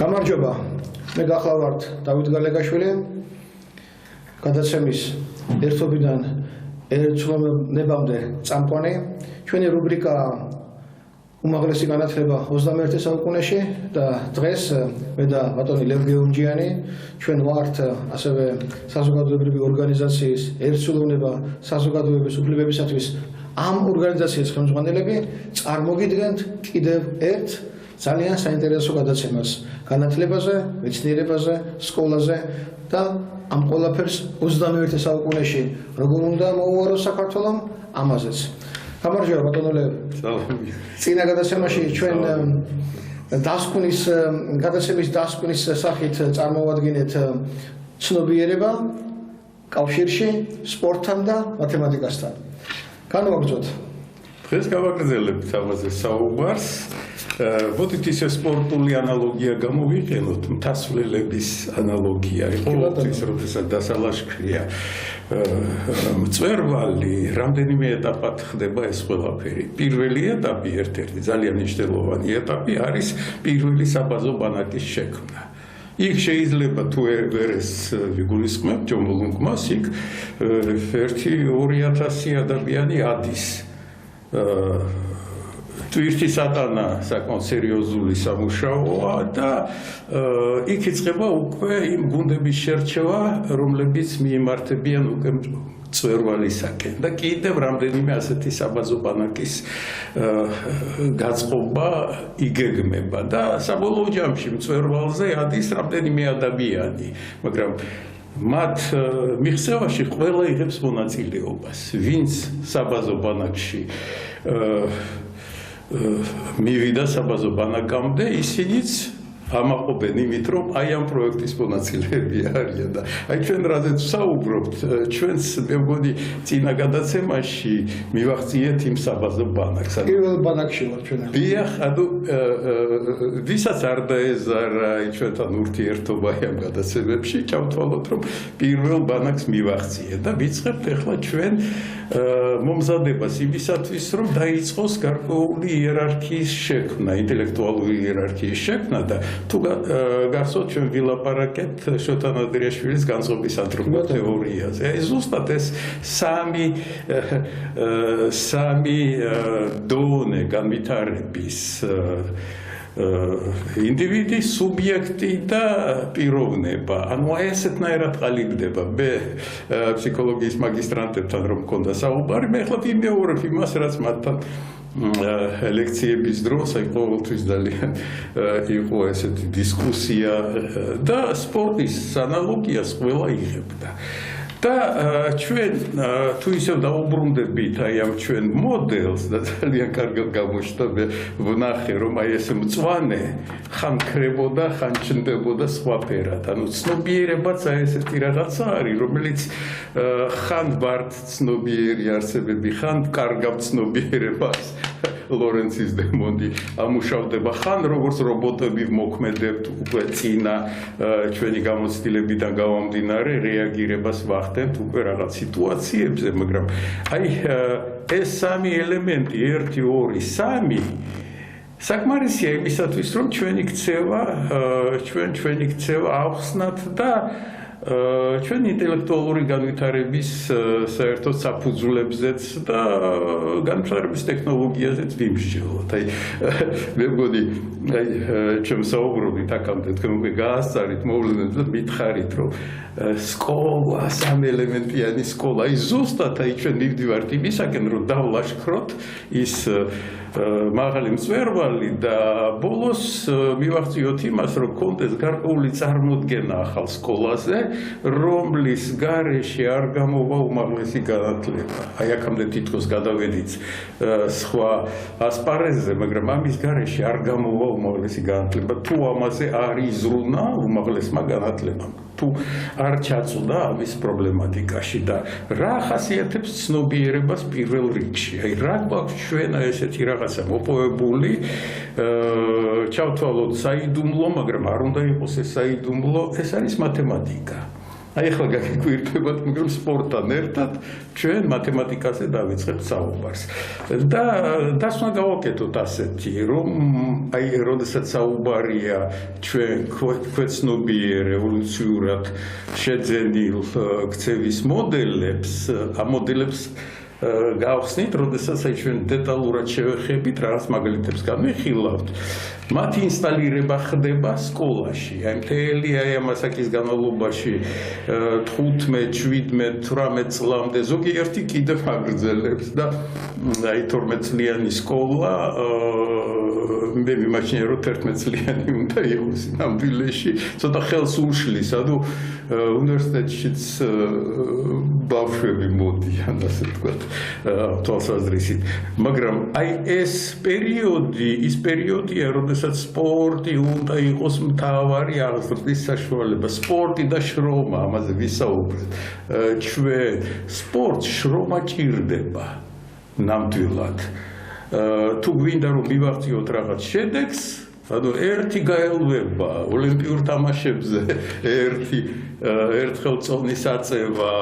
გამარჯობა, მე გახლავართ დავით გალეგაშვილი, გადაცემის ერთობიდან ერთწლოვანებამდე წამყვანი. ჩვენი რუბრიკა უმაღლესი განათლება 21 საუკუნეში და დღეს მე და ბატონი ლევ გეორგიანი ჩვენ ვართ ასევე საზოგადოებრივი ორგანიზაციის ერთწლოვნება საზოგადოების უფლებებისათვის ამ ორგანიზაციის ხელმძღვანელები წარმოგიდგენთ კიდევ ერთ ძალიან საინტერესო გადაცემას განათლებაზე, მეცნიერებაზე, სკოლაზე და ამ ყველაფერს 21 საუკუნეში როგორ უნდა მოუვაროს საქართველომ ამაზეც. გამარჯობა ბატონო ლევ. წინა გადაცემაში ჩვენ გადაცემის დასკვნის სახით წარმოვადგინეთ ცნობიერება კავშირში სპორტთან და მათემატიკასთან. განვაგრძოთ. დღეს გავაგრძელებთ ამაზე საუბარს. მოდით ისე სპორტული ანალოგია გამოვიყენოთ, მთასვლელების ანალოგია. ყოველთვის როდესაც დასალაშქრია მწვერვალი, რამდენიმე ეტაპად ხდება ეს ყველაფერი. პირველი ეტაპი, ერთ-ერთი ძალიან მნიშვნელოვანი ეტაპი არის პირველი საბაზო ბანაკის შექმნა. იქ შეიძლება თუ ვერეს ვიგულისხმებთ ჯომოლუნგმას, იქ 1-2000 ადამიანი ადის. ტვირთი სატანა საკმაოდ სერიოზული სამუშაოა და იქ იწყება უკვე იმ გუნდების შერჩევა, რომლებიც მიემართებიან უკვე მწვერვალისაკენ და კიდევ რამდენიმე ასეთი საბაზო ბანაკის გაწყობა იგეგმება და საბოლოო ჯამში მწვერვალზე ადის რამდენიმე ადამიანი, მაგრამ მათ მიღწევაში ყველა იღებს მონაწილეობას, ვინც საბაზო ბანაკში მივიდა საბაზო ბანაკამდე, ისინიც ამაყობენ იმით, რომ აი ამ პროექტის მონაწილეები არიან და აი ჩვენ რაზეც ვსაუბრობთ, ჩვენს მე მგონი წინა გადაცემაში მივახციეთ იმ საბაზო ბანაკს. პირველ ბანაკში ვარ ჩვენ. დიახ, ანუ ვისაც არ დაეზარა ჩვენთან ურთიერთობა ამ გადაცემებში, ჩავთვალოთ, რომ პირველ ბანაკს მივახციეთ და ვიწყებთ ახლა ჩვენ მომზადებას იმისათვის, რომ დაიწყოს გარკვეული იერარქიის შექმნა, ინტელექტუალური იერარქიის შექმნა და თუ გახსოვთ ჩვენ ვილაპარაკეთ შოთა ნადირაშვილის განწყობის ანთროპო თეორიაზე. აი ზუსტად ეს სამი დონე განვითარების ინდივიდი, სუბიექტი და პიროვნება. ანუ აი ესეთნაირად ყალიბდება. მე ფსიქოლოგიის მაგისტრანტებთან რომ მქონდა საუბარი, მე ახლა ვიმეორებ იმას, რაც მათთან ლექციების დროს აი ყოველთვის ძალიან იყო ესეთი დისკუსია და სპორტის ანალოგიას ყველა იღებდა. და ჩვენ თუ ისევ დაუბრუნდებით აი ამ ჩვენ მოდელს და ძალიან კარგად გამოჩნდა, ვნახე რომ აი ეს მწვანე ხან ქრებოდა, ხან ჩნდებოდა სხვაფერად. ანუ ცნობიერებაც აი ესეთი რაღაცა არის, რომელიც ხან ვართ ცნობიერი არსებები, ხან კარგავ ცნობიერებას. ლორენცის დემონი ამუშავდება, ხან როგორც რობოტები მოქმედებთ უკვე წინა ჩვენი გამოცდილებიდან გამომდინარე რეაგირებას ვახდენთ უკვე რაღაც სიტუაციებზე, მაგრამ აი ეს სამი ელემენტი 1, 2, 3 საკმარისია იმისათვის, რომ ჩვენი ქცევა ავხსნათ და ჩვენ ინტელექტუალური განვითარების საერთოდ საფუძვლებზეც და განვითარების ტექნოლოგიაზეც ვიმსჯელოთ. აი მე მგონი აი ჩვენ საუბრობთ აქამდე თქვენ უკვე გაასწარით მოვლენებს და მითხარით რომ სკოლა, სამელემენტიანი სკოლა, აი ზუსტად აი ჩვენ მივდივართ იმისაკენ რომ დავლაშქროთ ის მაღალი მწვერვალი და ბოლოს მივახციოთ იმას, რომ კონდეს გარკვეული წარმოდგენა ახალ სკოლაზე, რომლის გარეშე არ გამოვა უმაღლესი განათლება. აი აქამდე თითქოს გადავედით სხვა ასპარეზზე, მაგრამ ამის გარეშე არ გამოვა უმაღლესი განათლება. თუ ამაზე არ იზრუნა უმაღლესმა განათლებამ, თუ არ ჩაწუდა ამის პრობლემატიკაში და რა ახასიათებს ცნობიერებას პირველ რიგში. აი რა გვაქვს ჩვენ ესეთი რაღაცა მოპოვებული, ჩავთვალოთ საიდუმლო, მაგრამ არ უნდა იყოს ეს საიდუმლო, ეს არის მათემატიკა. აი ახლა გაგიკვირდებათ, მაგრამ სპორტთან ერთად ჩვენ მათემატიკაზე დავიწყებთ საუბარს. და დასვნა გავაკეთოთ ასეთი, რომ აი როდესაც საუბარია ჩვენ ქვეცნობიერ ევოლუციურად შეძენილ ქცევის მოდელებს, ამ მოდელებს გავხსნით, როდესაც აი ჩვენ დეტალურად შევეხებით, რაღაც მაგალითებს განვიხილავთ. მათი ინსტალირება ხდება სკოლაში. აი მთელი აი ამ ასაკის განმავლობაში 15, 17, 18 წლამდე ზოგიერთი კიდევ აგრძელებს და აი 12 წლიანი სკოლა მე მიმაჩნია რომ 11 წლიანი უნდა იყოს ნამდვილეში, ცოტა ხელს უშლის, ანუ უნივერსიტეტშიც ბავშვები მოდიან, ასე ვთქვათ, თვალსაზრისით. მაგრამ აი ეს პერიოდია, როდესაც სპორტი უნდა იყოს მთავარი აღზრდის საშუალება. სპორტი და შრომა, ამაზე ვისაუბრეთ. ჩვენ სპორტს შრომა ჭირდება ნამდვილად. თუ გვინდა რომ მივაღწიოთ რაღაც შედეგს, ანუ ერთი გაელვება ოლიმპიურ თამაშებზე, ერთხელ წონის აწევა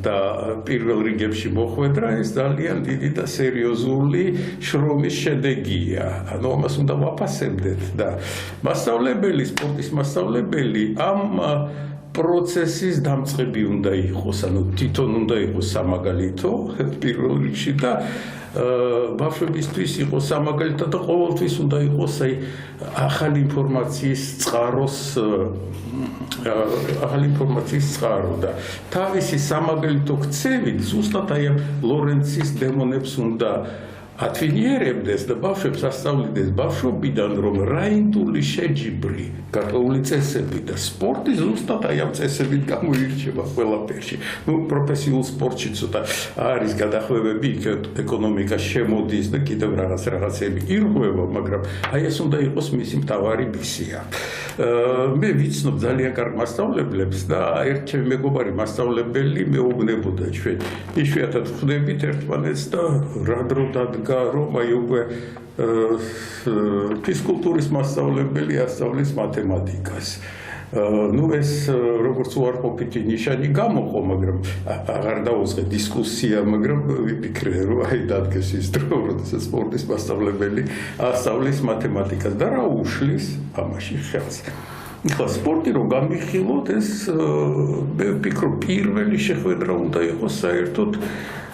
და პირველ რიგებში მოხვედრა, ეს ძალიან დიდი და სერიოზული შრომის შედეგია. ანუ ამას უნდა ვაფასებდეთ და მასწავლებელი, სპორტის მასწავლებელი ამ პროცესის დამწყები უნდა იყოს, ანუ თვითონ უნდა იყოს სამაგალითო პირველ რიგში და ბავშვებისთვის იყოს სამაგალითო და ყოველთვის უნდა იყოს აი ახალი ინფორმაციის წყარო და თავისი სამაგალითო ქცევით ზუსტად აი ამ ლორენცის დემონებს უნდა ათვინიერებდეს და ბავშვებს ასწავლიდეს ბავშვობიდან, რომ რაინდული შეჯიბრი, გარკვეული წესები და სპორტი ზუსტად აი ამ წესებით გამოირჩევა ყველაფერში. პროფესიულ სპორტში ცოტა არის გადახვევები, ეკონომიკა შემოდის და კიდევ რაღაცები ირღვევა, მაგრამ აი ეს უნდა იყოს მისი მთავარი მისია. მე ვიცნობ ძალიან კარგ მასწავლებლებს და ერთ-ერთი მეგობარი მასწავლებელი მეუბნებოდა ჩვენ. იშვიათად ხვდებით ერთმანეთს და რა დრო დადგა რომ აი უკვე ფიზკულტურის მასწავლებელი ასწავლის მათემატიკას. ну ეს როგორც უარყოფითი ნიშანი გამოყო, მაგრამ აღარ დაუწყე დისკუსია, მაგრამ ვიფიქრე რომ აი დადგეს ის დრო, როდესაც სპორტის მასწავლებელი ასწავლის მათემატიკას და რა უშლის ამაში ხელს. ეხლა სპორტი რომ გამიხილოთ, ეს მე ვფიქრობ პირველი შეხვედრა უნდა იყოს საერთოდ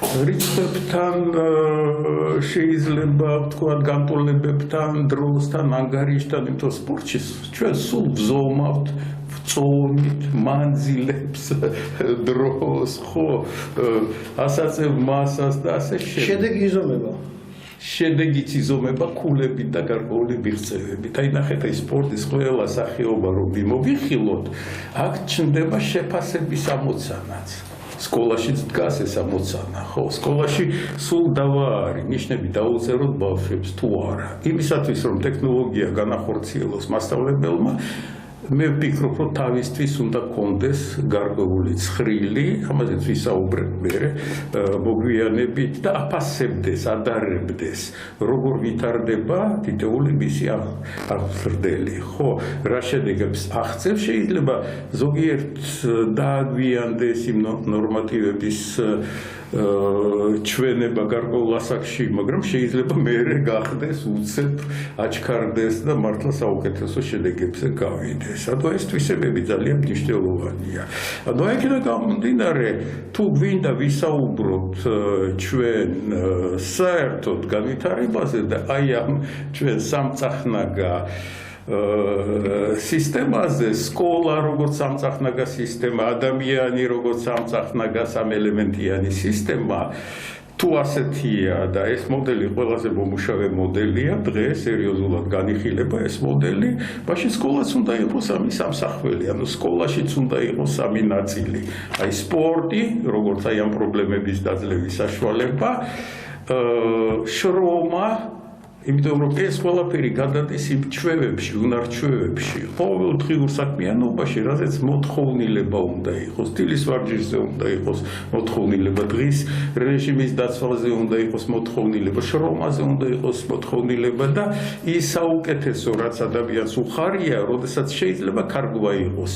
რიცხვებთან, შეიძლება ვთქვათ განტოლებებთან, დროსთან, ანგარიშთან, იმიტომ სპორტში ჩვენ სულ ვზომავთ წონით, მანძილებს, დროს, ხო, ასაწევ მასას და ასე შემდეგ. შედეგი იზომება. შედეგიც იზომება ქულებით და გარკვეული მიღწევებით. აი ნახეთ, აი სპორტის ყველა სახეობა რომ მოვიხილოთ, აქ ჩნდება შეფასების ამოცანაც. სკოლაშიც დგას ეს ამოცანა, ხო? სკოლაში სულ დავაარი ნიშნები დაუწეროთ ბავშვებს თუ არა. იმისათვის რომ ტექნოლოგია განახორციელოს მასწავლებელმა, მე ვფიქრობ, რომ თავისთვის უნდა კონდეს გარკვეული ცხრილი, ამაზეც ვისაუბრებ მერე მოგვიანებით და აფასებდეს, ადარებდეს, როგორ ვითარდება თითოეული მისი აღზრდელი, ხო? რა შედეგებს აღწევს, შეიძლება ზოგიერთ დააგვიანდეს იმ ნორმატივების ჩვენება გარკვეულ ასაკში, მაგრამ შეიძლება მერე გახდეს უცებ აჩქარდეს და მართლა საუკეთესო შედეგებზე გავიდეს. ანუ ეს თვისებები ძალიან მნიშვნელოვანია. ანუ აქედან გამომდინარე, თუ გვინდა ვისაუბროთ ჩვენ საერთოდ განვითარებაზე და აი ამ ჩვენ სამწახნაგა სისტემაზე, სკოლა როგორც სამწახნაგა სისტემა, ადამიანი როგორც სამწახნაგა სამელემენტიანი სისტემა, თუ ასეთია და ეს მოდელი ყველაზე მომუშავე მოდელია, დღეს სერიოზულად განიხილება ეს მოდელი, მაშინ სკოლაც უნდა იყოს ამის სამსახველი, ანუ სკოლაშიც უნდა იყოს სამი ნაწილი. აი სპორტი, როგორც აი ამ პრობლემების დაძლევის საშუალება, შრომა, იმიტომ რომ ეს ყველაფერი გადადის იმ ჩვევებში, უნარ-ჩვევებში, ყოველდღიურ საქმიანობაში, რაზეც მოთხოვნილება უნდა იყოს, დილის ვარჯიშზე უნდა იყოს მოთხოვნილება, დღის რეჟიმის დაცვაზე უნდა იყოს მოთხოვნილება, შრომაზე უნდა იყოს მოთხოვნილება და ის საუკეთესო, რაც ადამიანს უხარია, როდესაც შეიძლება კარგვა იყოს.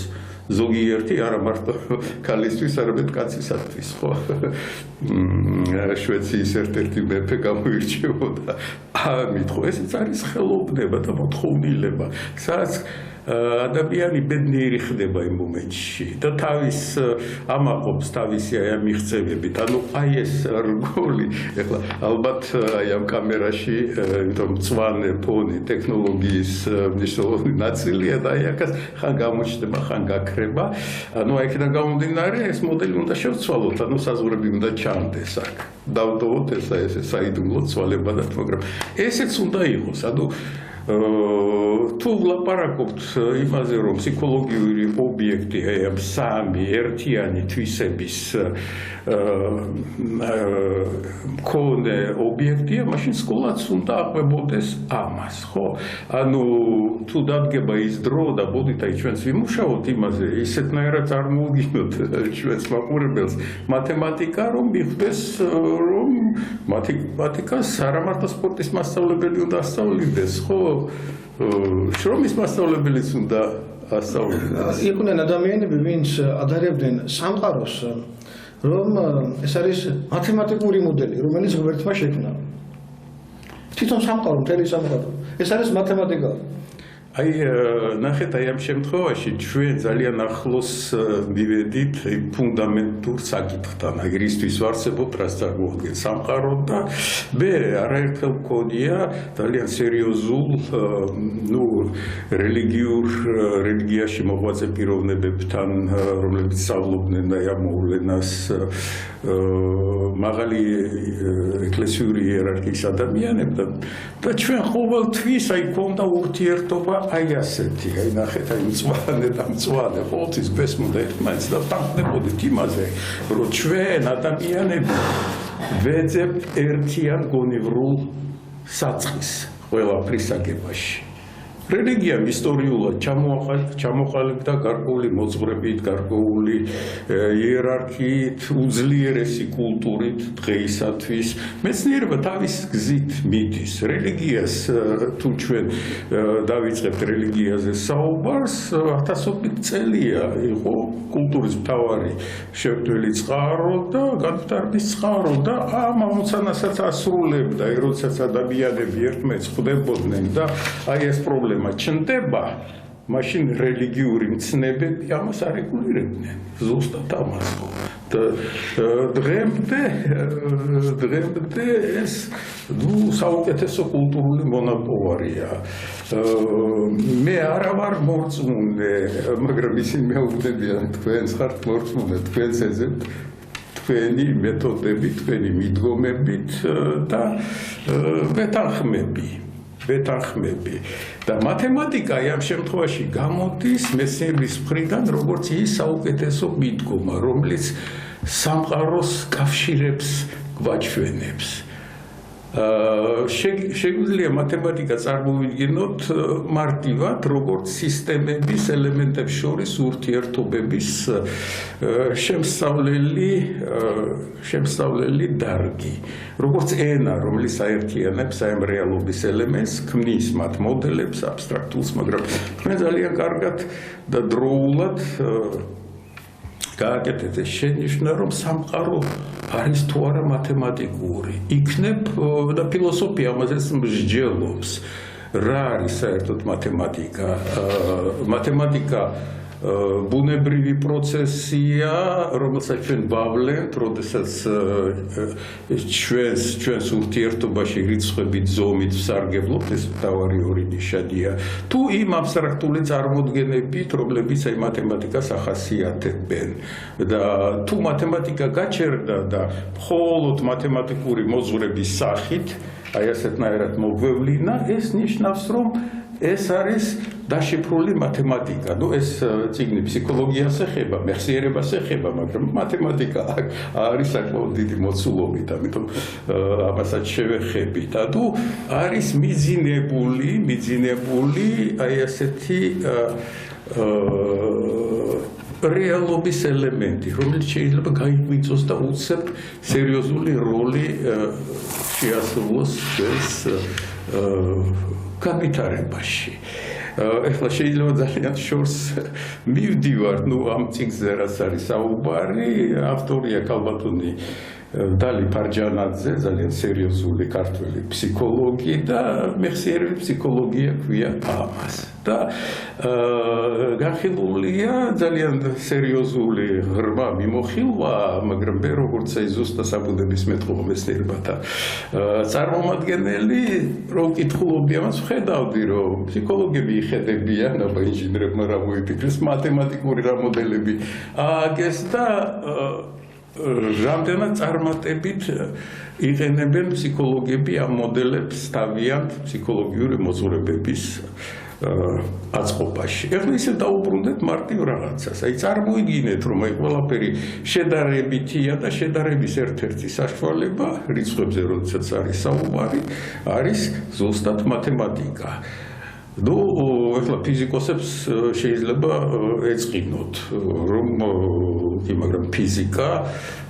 ზოგიერთი არა მარტო ქალისთვის, არამედ კაცისათვის, ხო? შვეიცარიის ერთ-ერთი მეფე გამოირჩეოდა ამით, ხო? ესეც არის ხელოვნება და მოთხოვნილება, სადაც ადამიანი ბედნიერი ხდება იმ მომენტში და თავის ამაყობს თავისი აი ამ მიღწევებით. ანუ აი ეს რგოლი, ეხლა ალბათ აი ამ კამერაში, იმიტომ მწვანე ფონი ტექნოლოგიის მნიშვნელოვანი ნაწილია და აი აქაც ხან გამოჩნდება, ხან გაქრება. ანუ აი აქედან გამომდინარე ეს მოდელი უნდა შევცვალოთ, ანუ საზღვრები უნდა ჩანდეს აქ. დავდოვოთ ეს საიდუმლო ცვალებადად, მაგრამ ესეც უნდა იყოს. ანუ თუ ვლაპარაკობთ იმაზე, რომ ფსიქოლოგიური ობიექტი აი ამ სამი ერთიანი თვისების მქონე ობიექტია, მაშინ სკოლაც უნდა აყვებოდეს ამას, ხო? ანუ თუ დადგება ის დრო და ბოდით აი ჩვენც ვიმუშაოთ იმაზე, ისეთნაირად წარმოვიდგინოთ ჩვენს მაყურებელს მათემატიკა, რომ მიხვდეს, რომ მათემატიკას არა მარტო სპორტის მასწავლებელი უნდა ასწავლიდეს, ხო? შრომის მასწავლებელიც უნდა ასწავლიდეს. იყვნენ ადამიანები, ვინც ადარებდნენ სამყაროს, რომ ეს არის მათემატიკური მოდელი, რომელიც ღმერთმა შექმნა. თვითონ სამყარო, მთელი სამყარო. ეს არის მათემატიკა. აი ნახეთ აი ამ შემთხვევაში ჩვენ ძალიან ახლოს მივედით ფუნდამენტურ საკითხთან, აი რისთვის ვარსებობთ, რას წარმოადგენს სამყარო და მე არაერთხელ მქონია ძალიან სერიოზულ რელიგიაში მოღვაწე პიროვნებებთან, რომლებიც სწავლობდნენ აი ამ მოვლენას მაღალი ეკლესიური იერარქიის ადამიანებთან და ჩვენ ყოველთვის აი გვქონდა ურთიერთობა აი ასეთი, აი ნახეთ, აი მწვანე და მწვანე, ყოველთვის გვესმოდა ერთმანეთს და ვთანხმდებოდით იმაზე, რომ ჩვენ ადამიანები ვეძებთ ერთიან გონივრულ საწყის ყველაფრის აგებაში. რელიგიამ ისტორიულად ჩამოყალიბდა გარკვეული მოძღვრებით, გარკვეული იერარქიით, უძლიერესი კულტურით დღეისათვის. მეცნიერება თავის გზით მიდის. რელიგიას თუ ჩვენ დავიწყებთ რელიგიაზე საუბარს, ათასობით წელია იყო კულტურის მთავარი შექმნილი წყარო და განვითარების წყარო და ამ ამოცანასაც ასრულებდა, როდესაც ადამიანები ერთმანეთს ხვდებოდნენ და აი ეს პრობლემა ჩნდება, მაშინ რელიგიური მცნებები ამას არეგულირებდნენ. ზუსტად ამას. დღემდე ეს საუკეთესო კულტურული მონაპოვარია. მე არა ვარ მორწმუნე, მაგრამ ისინი მეუბნებიან, თქვენს ხართ მორწმუნე, თქვენს ეძებთ თქვენი მეთოდები, თქვენი მიდგომებით და ვეთანხმები და მათემატიკა ამ შემთხვევაში გამოდის მეცნიერების მხრიდან როგორც ის საუკეთესო მიდგომა, რომელიც სამყაროს კავშირებს გვაჩვენებს. შეგვიძლია მათემატიკა წარმოვიდგინოთ მარტივად, როგორც სისტემების ელემენტებს შორის ურთიერთობების შემსწავლელი დარგი. როგორც ენა, რომელიც აერთიანებს აი ამ რეალობის ელემენტს, ქმნის მათ მოდელებს, აბსტრაქტულს, მაგრამ ჩვენ ძალიან კარგად და დროულად გააკეთეთ ეს შენიშვნა, რომ სამყარო არის თუ არა მათემატიკური. იქნებ და ფილოსოფია ამაზეც მსჯელობს. რა არის საერთოდ მათემატიკა? მათემატიკა ბუნებრივი პროცესია, რომელსაც ჩვენ ვავლენთ, როდესაც ჩვენს ურთიერთობაში რიცხვებით, ზომით ვსარგებლობთ, ეს მთავარი ორი ნიშანია. თუ იმ აბსტრაქტული წარმოდგენებით, რომლებიც აი მათემატიკას ახასიათებენ და თუ მათემატიკა გაჩერდა და მხოლოდ მათემატიკური მოძღვრების სახით, აი ასეთნაირად მოგვევლინა, ეს ნიშნავს, რომ ეს არის დაშიფრული მათემატიკა. ეს წიგნი ფსიქოლოგიას ეხება, მეხსიერებას ეხება, მაგრამ მათემატიკა არის საკმაოდ დიდი მოცულობით, ამიტომ ამასაც შევეხებით. ანუ არის მიძინებული აი ასეთი რეალობის ელემენტი, რომელიც შეიძლება გაიღვიძოს და უცებ სერიოზული როლი შეასრულოს ჩვენს განვითარებაში. ეხლა შეიძლება ძალიან შორს მივდივარ, ამ წიგნზე რაც არის საუბარი, ავტორია ქალბატონი დალი ფარჯანაძე, ძალიან სერიოზული ქართველი ფსიქოლოგი და მეხსიერების ფსიქოლოგია ქვია ამას. და განხილულია ძალიან სერიოზული ღრმა მიმოხილვა, მაგრამ მე როგორც ზუსტად საბუნებისმეტყველო მეცნიერებათა წარმომადგენელი, რო ვკითხულობდი ამას, ვხედავდი, რომ ფსიქოლოგები იხედებიან, აბა ინჟინერებმა რა მოიფიქრეს, მათემატიკური რა მოდელები ააგეს და რამდენად წარმატებით იყენებენ ფსიქოლოგები ამ მოდელებს თავიანთ ფსიქოლოგიური მოძღვრებების აწყობაში. ეხლა ისე დაუბრუნდეთ მარტივ რაღაცას. აი წარმოიდგინეთ, რომ აი ყველაფერი შედარებითია და შედარების ერთ-ერთი საშუალება რიცხვებზე, როდესაც არის საუბარი, არის ზუსტად მათემატიკა. ეხლა ფიზიკოსებს შეიძლება ეწყინოთ, მაგრამ ფიზიკა,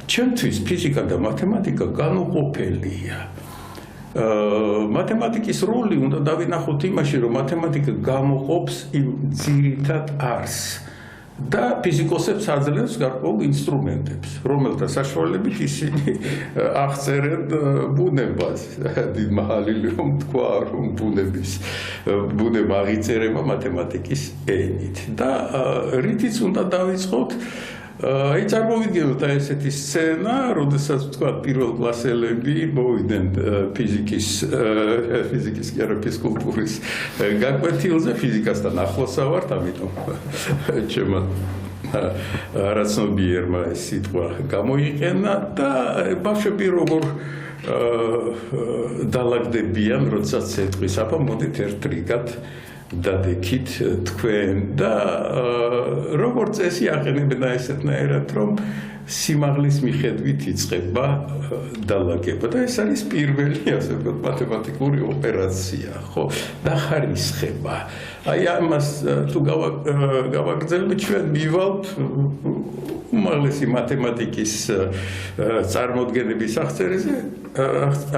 ჩემთვის ფიზიკა და მათემატიკა განუყოფელია. მათემატიკის როლი უნდა დავინახოთ იმაში, რომ მათემატიკა გამოყოფს იმ ძირითად არსს და ფიზიკოსებს აძლევს გარკვეულ ინსტრუმენტებს, რომელთა საშუალებით ისინი აღწერენ ბუნებას. დიდმაჰალილი რომ თქვა, რომ ბუნება აღიწერება მათემატიკის ენით და რითიც უნდა დავიწყოთ. აი წარმოვიდგინოთ ესეთი სცენა, როდესაც თქვა პირველ კლასელები მოვიდნენ ფიზიკის კი არა ფიზკულტურის გაკვეთილზე, ფიზიკასთან ახლოსა ვართ, ამიტომ ჩემმა არაცნობიერმა ეს სიტყვა გამოიყენა და ბავშვები როგორ დალაგდებიან, როდესაც ეთქვის, აბა მოდით ერთ რიგად დადექით თქვენ და როგორც წესი აყენებენ ესეთნაირად, რომ სიმაღლის მიხედვით იწყება დალაგება და ეს არის პირველი, ასე ვთქვათ, მათემატიკური ოპერაცია, ხო, დახარისხება. აი ამას თუ გავაგრძელებთ, ჩვენ მივალთ უმაღლესი მათემატიკის წარმოდგენების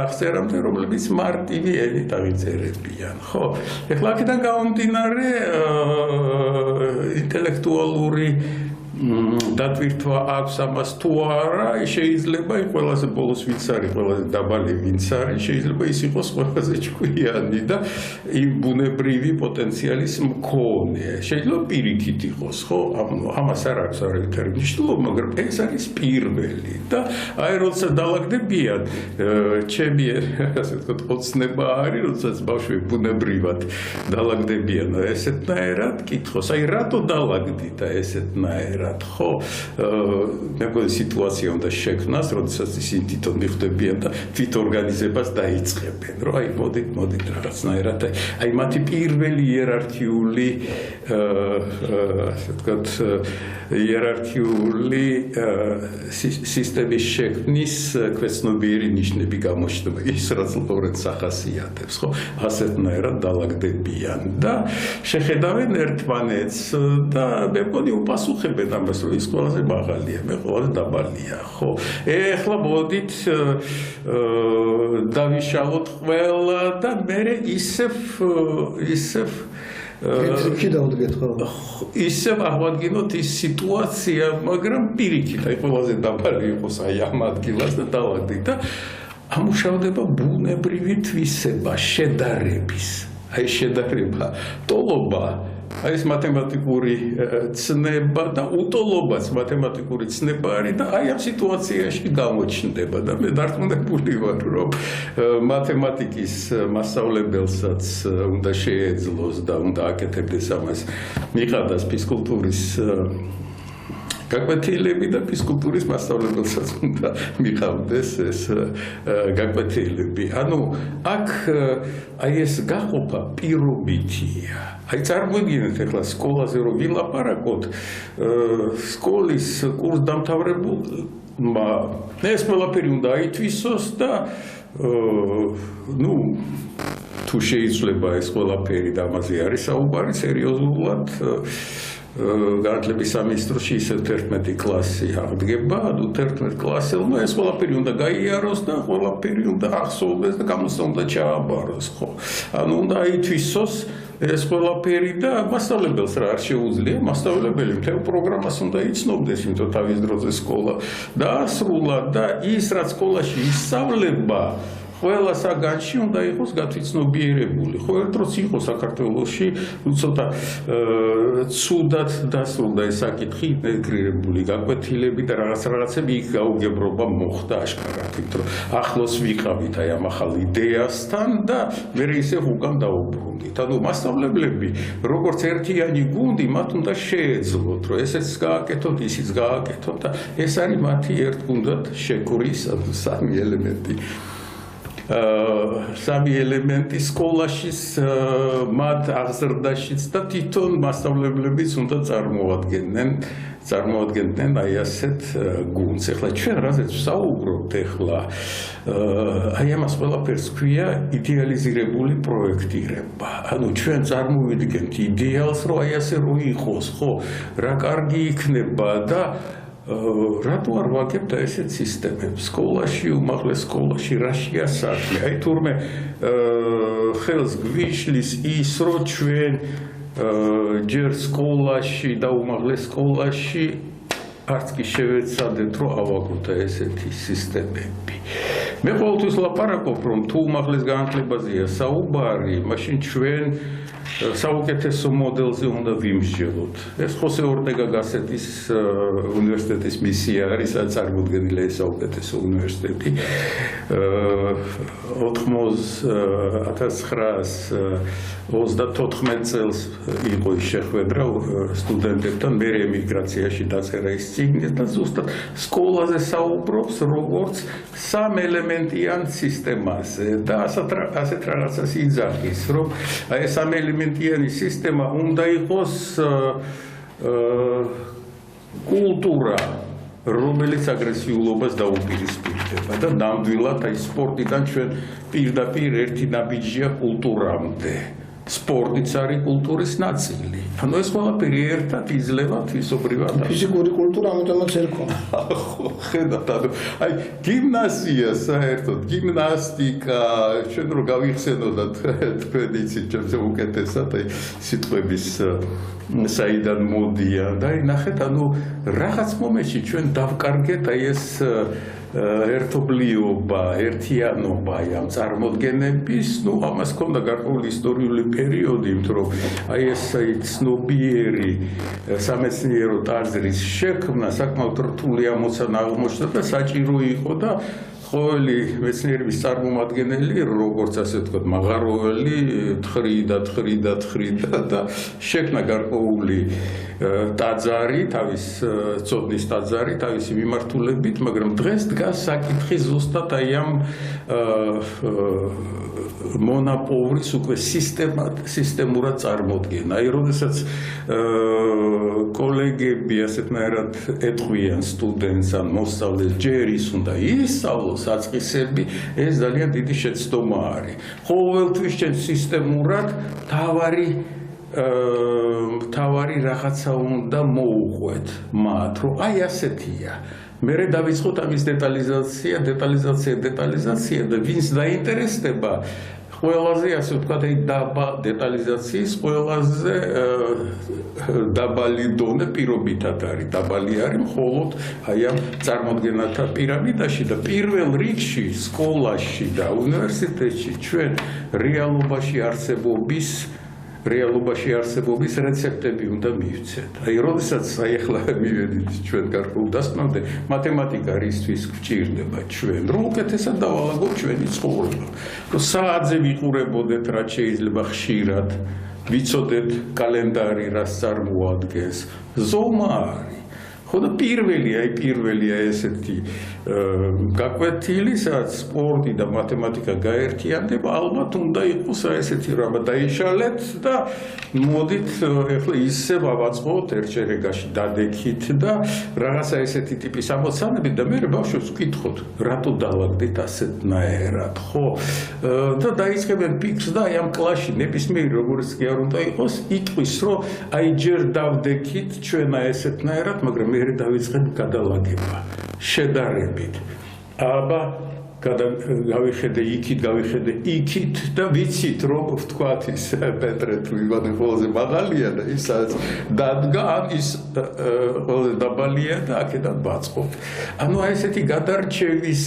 აღწერამდე, რომლებიც მარტივი ენით აღიწერებიან, ხო? ეხლა აქედან გამომდინარე ინტელექტუალური დატვირთვა აქვს ამას თუ არა, შეიძლება ყველაზე ბოლოს ვინც არის, ყველაზე დაბალი ვინც არის, შეიძლება ის იყოს ყველაზე ჭკვიანი და იმ ბუნებრივი პოტენციალის მქონე. შეიძლება პირიქით იყოს, ხო? ამას არ აქვს არავითარი მნიშვნელობა, მაგრამ ეს არის პირველი და აი როდესაც დალაგდებიან, ჩემი ასე ვთქვათ, ოცნება არის, როდესაც ბავშვები ბუნებრივად დალაგდებიან ესეთნაირად, კითხოს, აი რატო დალაგდით ესეთნაირად? ხო, მეგონი სიტუაცია უნდა შექმნას, როდესაც ისინი თვითონ მიხვდებიან და თვით ორგანიზებას დაიწყებენ, რომ აი მოდით რაღაცნაირად, აი მათი პირველი იერარქიული, ასე ვთქვათ, იერარქიული სისტემის შექმნის ქვეცნობიერი ნიშნები გამოჩნდება, ის რაც ლორენცს ახასიათებს, ხო, ასეთნაირად დალაგდებიან და შეხედავენ ერთმანეთს და მე მგონი უპასუხებენ ამას, რომ ის ყველაზე მაღალია, მე ყველაზე დაბალია, ხო? ეხლა მოდით დავიშალოთ ყველა და მე ისევ დავდგეთ, ხო? ისევ აღვადგინოთ ის სიტუაცია, მაგრამ პირიქით, აი ყველაზე დაბალი იყოს აი ამ ადგილას და დავაგდით და ამუშავდება ბუნებრივი თვისება, შედარების, აი შედარება, ტოლობა. აი ეს მათემატიკური ცნება და უტოლობაც მათემატიკური ცნება არის და აი ამ სიტუაციაში გამოჩნდება და მე დარწმუნებული ვარ, რომ მათემატიკის მასწავლებელსაც უნდა შეეძლოს და უნდა აკეთებდეს ამას, მიყავდას ფიზკულტურის გაკვეთილები და ფიზკულტურის მასწავლებელსაც უნდა მიყავდეს ეს გაკვეთილები. ანუ აქ აი ეს გაყოფა პირობითია. აი წარმოიდგინეთ ეხლა სკოლაზე რომ ვილაპარაკოთ, სკოლის კურსდამთავრებულმა ეს ყველაფერი უნდა აითვისოს და თუ შეიძლება ეს ყველაფერი და ამაზე არის საუბარი სერიოზულად განათლების სამინისტროში ისევ 11 კლასი აღდგება, 11 კლასელმა ეს ყველაფერი უნდა გაიაროს და ყველაფერი უნდა ახსოვდეს და გამოსა უნდა ჩააბაროს, ხო? ანუ უნდა აითვისოს ეს ყველაფერი და მასწავლებელს რა არ შეუძლია, მასწავლებელი მთელ პროგრამას უნდა იცნობდეს, იმიტომ თავის დროზე სკოლა დაასრულა და ის რაც სკოლაში ისწავლება ყველა საგანში უნდა იყოს გათვითცნობიერებული. ხო ერთ დროს იყო საქართველოში ცოტა ცუდად დასრულდა ეს საკითხი, ინტეგრირებული გაკვეთილები და რაღაცები იქ გაუგებრობა მოხდა აშკარად, იმიტომ რომ ახლოს ვიყავით აი ამ ახალ იდეასთან და მე ისევ უკან დაუბრუნდით. ანუ მასწავლებლები როგორც ერთიანი გუნდი მათ უნდა შეეძლოთ, რომ ესეც გააკეთოთ, ისიც გააკეთოთ და ეს არის მათი ერთ გუნდად შეკვრის სამი ელემენტი. სამი ელემენტი სკოლაშიც, მათ აღზრდაშიც და თვითონ მასწავლებლებიც უნდა წარმოადგენდნენ აი ასეთ გუნდს. ეხლა ჩვენ რაზეც ვსაუბრობთ ეხლა, აი ამას ყველაფერს ქვია იდეალიზირებული პროექტირება. ანუ ჩვენ წარმოვიდგენთ იდეალს, რომ აი ასე რო იყოს, ხო, რა კარგი იქნება და რატო არ ვაგებთ ესეთ სისტემებს? სკოლაში, უმაღლეს სკოლაში რა შეასახლე? აი თურმე ხელს გვიშლის ის, რომ ჩვენ ჯერ სკოლაში და უმაღლეს სკოლაში არც კი შევეცადეთ, რომ ავაგოთ ესეთი სისტემები. მე ყოველთვის ლაპარაკობ, რომ თუ უმაღლეს განათლებაზეა საუბარი, მაშინ ჩვენ საუკეთესო მოდელზე უნდა ვიმსჯელოთ. ეს ხოსე ორტეგა გასეტის უნივერსიტეტის მისია არის, რაც წარმოდგენილია ეს საუკეთესო უნივერსიტეტი. 1934 წელს იყო ის შეხვედრა სტუდენტებთან, მე ემიგრაციაში დაწერა ის წიგნი და ზუსტად სკოლაზე საუბრობს, როგორც სამელემენტიან სისტემაზე და ასეთ რაღაცას იძახის, რომ აი ეს სამელემენტიანი სისტემა უნდა იყოს კულტურა, რომელიც აგრესიულობას დაუპირისპირდება და ნამდვილად აი სპორტიდან ჩვენ პირდაპირ ერთი ნაბიჯია კულტურამდე. სპორტიც არის კულტურის ნაწილი. ანუ ეს ყველაფერი ერთად იძლევა თვისობრივად. ფიზიკური კულტურა ამიტომაც ერქვა. ხო, ხედავთ, ანუ აი გიმნაზია საერთოდ, გიმნასტიკა, ჩვენ რო გავიხსენოდათ თქვენ იცით ჩემს უკეთესად აი სიტყვების საიდან მოდიან და აი ნახეთ, ანუ რაღაც მომენტში ჩვენ დავკარგეთ აი ეს ერთობლიობა, ერთიანობა ამ წარმოდგენების, ну, ამას ჰქონდა გარკვეული ისტორიული პერიოდი, იმიტომ რომ აი ეს ცნობიერი სამეცნიერო ტაძრის შექმნა საკმაოდ რთული ამოცანა აღმოჩნდა და საჭირო იყო და ყოველი მეცნიერების წარმომადგენელი, როგორც ასე ვთქვათ, მაღაროელი თხრიდა და შექმნა გარკვეული ტაძარი, თავის ცოდნის ტაძარი, თავისი მიმართულებით, მაგრამ დღეს დგას საკითხი ზუსტად აი ამ მონაპოვრის უკვე სისტემურად წარმოდგენა. აი, როდესაც კოლეგები ასეთნაირად ეტყვიან სტუდენტს ან მოსწავლეს, ჯერ ის უნდა ისწავლოს აწყისები, ეს ძალიან დიდი შეცდომა არის. ყოველთვის ჩვენ სისტემურად თავარი რაღაცა უნდა მოუყვეთ მათ, რომ აი ასეთია. მერე დავიწყოთ ამის დეტალიზაცია და ვინც დაინტერესდება ყველაზე ასე ვთქვათ, აი დაბა დეტალიზაციის ყველაზე დაბალი დონე პირობითად არის. დაბალი არის მხოლოდ აი ამ წარმოდგენათა პირამიდაში და პირველ რიგში სკოლაში და უნივერსიტეტში ჩვენ რეალობაში არსებობის რეცეპტები უნდა მივცეთ. აი, როდესაც აი ახლა მივედით ჩვენ გარკვეულ დასკვნამდე, მათემატიკა რისთვის გვჭირდება ჩვენ, რომ უკეთესად დავალაგოთ ჩვენი ცხოვრება. რომ საათზე ვიყურებოდეთ, რაც შეიძლება ხშირად, ვიცოდეთ კალენდარი რას წარმოადგენს, ზომა არის. ხო და პირველია ესეთი გაკვეთილი, სადაც სპორტი და მათემატიკა გაერთიანდება, ალბათ უნდა იყოს ესეთი რამ დაიშალეთ და მოდით ეხლა ისე ვავაწყოთ ერთ შერეგაში დადექით და რაღაცა ესეთი ტიპის ამოცანები და მე ბავშვებს ვკითხოთ, რატო დავაგდით ასეთნაირად, ხო? და დაიწყებენ ფიქრს და აი ამ კლასში ნებისმიერი როგორც კი არ უნდა იყოს, იტყვის, რომ აი ჯერ დავდექით ჩვენა ესეთნაირად, მაგრამ მე დავიწყებ გადალაგება, შედარებით. აბა გავიხედე იქით და ვიცით რომ ვთქვათ ის პეტრე თუ ივანე ყველაზე მაღალია და ისაც დადგა ის ყველაზე დაბალია და აქედან ვაწყობ. ანუ აი ესეთი გადარჩევის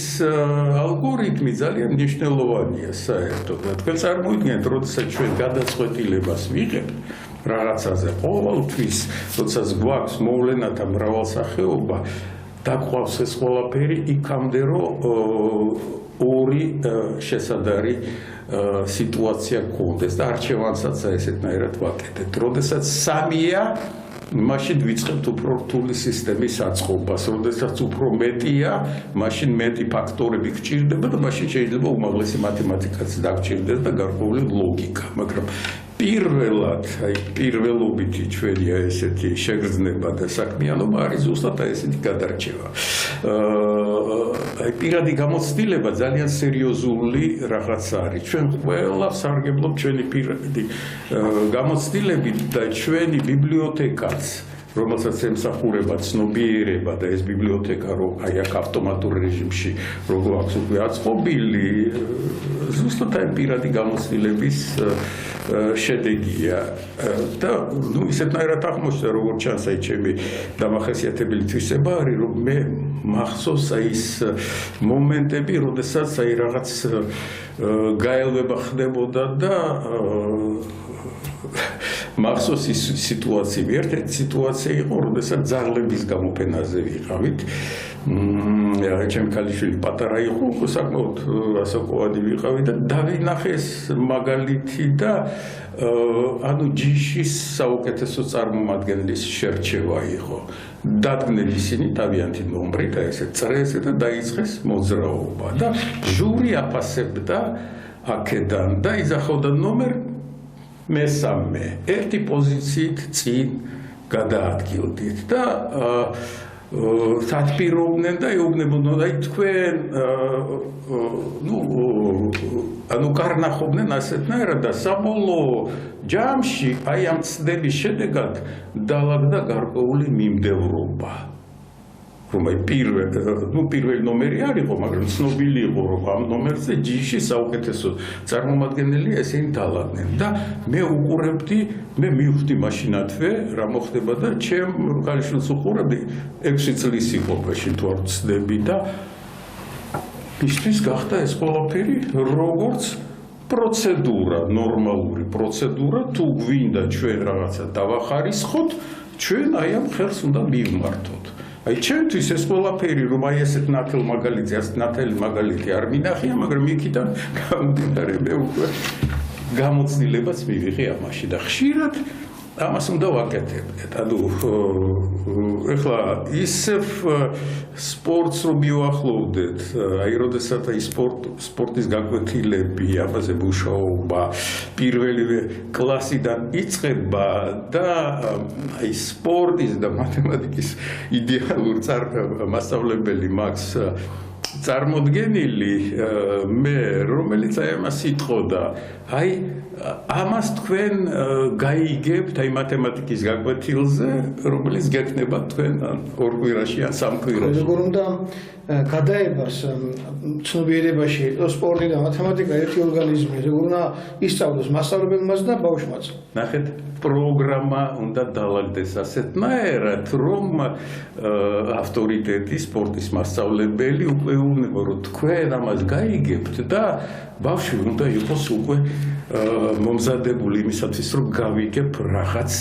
ალგორითმი ძალიან მნიშვნელოვანია საერთოდ. თქვენ წარმოიდგინეთ, როდესაც ჩვენ გადაწყვეტილებას ვიღებთ რაღაცაზე ყოველთვის, როდესაც გვაქვს მოვლენათა მრავალსახეობა, დაგყვავს ეს ყველაფერი იქამდე რომ ორი შესადარი სიტუაცია გქონდეს და არჩევანსაც ესეთნაირად ვაკეთებთ. როდესაც სამია, მაშინ ვიწყებთ უფრო რთული სისტემის აწყობას. როდესაც უფრო მეტია, მაშინ მეტი ფაქტორები გჭირდება და მაშინ შეიძლება უმაღლესი მათემატიკაც დაგჭირდეს და გარკვეული ლოგიკა, მაგრამ პირველად, აი პირველობითი ჩვენი ესეთი შეგრძნება და საქმიანობა არის ზუსტად ესეთი გადარჩევა. აი პირადი გამოცდილება ძალიან სერიოზული რაღაც არის. ჩვენ ყველა სარგებლობთ ჩვენი პირადი გამოცდილებით და ჩვენი ბიბლიოთეკაც რომელსაც ემსახურება ცნობიერება და ეს ბიბლიოთეკა რო აი აქ ავტომატურ რეჟიმში როგორ აქვს უკვე აწყობილი ზუსტად აი პირადი გამოცდილების შედეგია და ნუ ისეთნაირად აღმოჩნდა როგორც ჩანს აი ჩემი დამახასიათებელი თვისება არის რომ მე მახსოვს აი ის მომენტები როდესაც აი რაღაც გაელვება ხდებოდა და მახსოვს ის სიტუაცია, ერთ-ერთი სიტუაცია იყო, როდესაც ძაღლების გამოფენაზე ვიყავით. ჩემი ქალიშვილი პატარა იყო, საკმაოდ ასაკოვადი ვიყავი და დავინახე ეს მაგალითი და ანუ ჯიშის საუკეთესო წარმომადგენლის შერჩევა იყო. დადგნენ ისინი თავიანთი ნომრით და ესე წრეს და დაიწყეს მოძრაობა და ჟური აფასებდა აქედან და იძახავდა ნომერ მესამე ერთი პოზიციით წინ გადაადგილდით და სათბირობდნენ და ეუბნებოდნენ აი თქვენ ანუ კარნახობდნენ ასეთნაირად და საბოლოო ჯამში აი ამ ცდების შედეგად დაალაგდა გარკვეული მიმდევრობა რომ აი პირველი ნომერი არ იყო, მაგრამ ცნობილი იყო რომ ამ ნომერზე ჯიში საუკეთესო წარმომადგენელი ესენი დაალაგდნენ და მე უყურებდი, მე მივხვდი მაშინათვე რა მოხდება და ჩემ ქალიშვილს უყურებდი 6 წლის იყო მაშინ თუ არ ვცდები და მისთვის გახდა ეს ყველაფერი როგორც პროცედურა, ნორმალური პროცედურა თუ გვინდა ჩვენ რაღაცა დავახარისხოთ, ჩვენ აი ამ ხელს უნდა მივმართოთ. აი ჩემთვის ეს ყველაფერი რომ აი ესეთ ნათელ მაგალითი არ მინახია, მაგრამ იქიდან გამომდინარე მე უკვე გამოცდილებას მივიღე ამაში და ხშირად ამას უნდა ვაკეთებდეთ. ანუ ეხლა ისევ სპორტს რომ მივახლოვდეთ, აი როდესაც აი სპორტის გაკვეთილები, ამაზე მუშაობა პირველივე კლასიდან იწყება და აი სპორტის და მათემატიკის იდეალურ მასწავლებელი მაქვს წარმოდგენილი მე რომელიც აი ამას იტყოდა აი ამას თქვენ გაიგებთ აი მათემატიკის გაკვეთილზე რომელიც გექნება თქვენ ორ კვირაში ან სამ კვირაში როგორ უნდა გადაებას ცნობიერებაში სპორტი და მათემატიკა ერთი ორგანიზმი როგორ უნდა ისწავლოს მასწავლებელმაც და ბავშვმაც ნახეთ პროგრამა უნდა დაალაგდეს ასეთნაირად რომ ავტორიტეტი სპორტის მასწავლებელი უკვე უნება რომ თქვენ ამას გაიგებთ და ბავშვი უნდა იყოს უკვე მომზადებული იმისათვის რომ გავიგებ რაღაც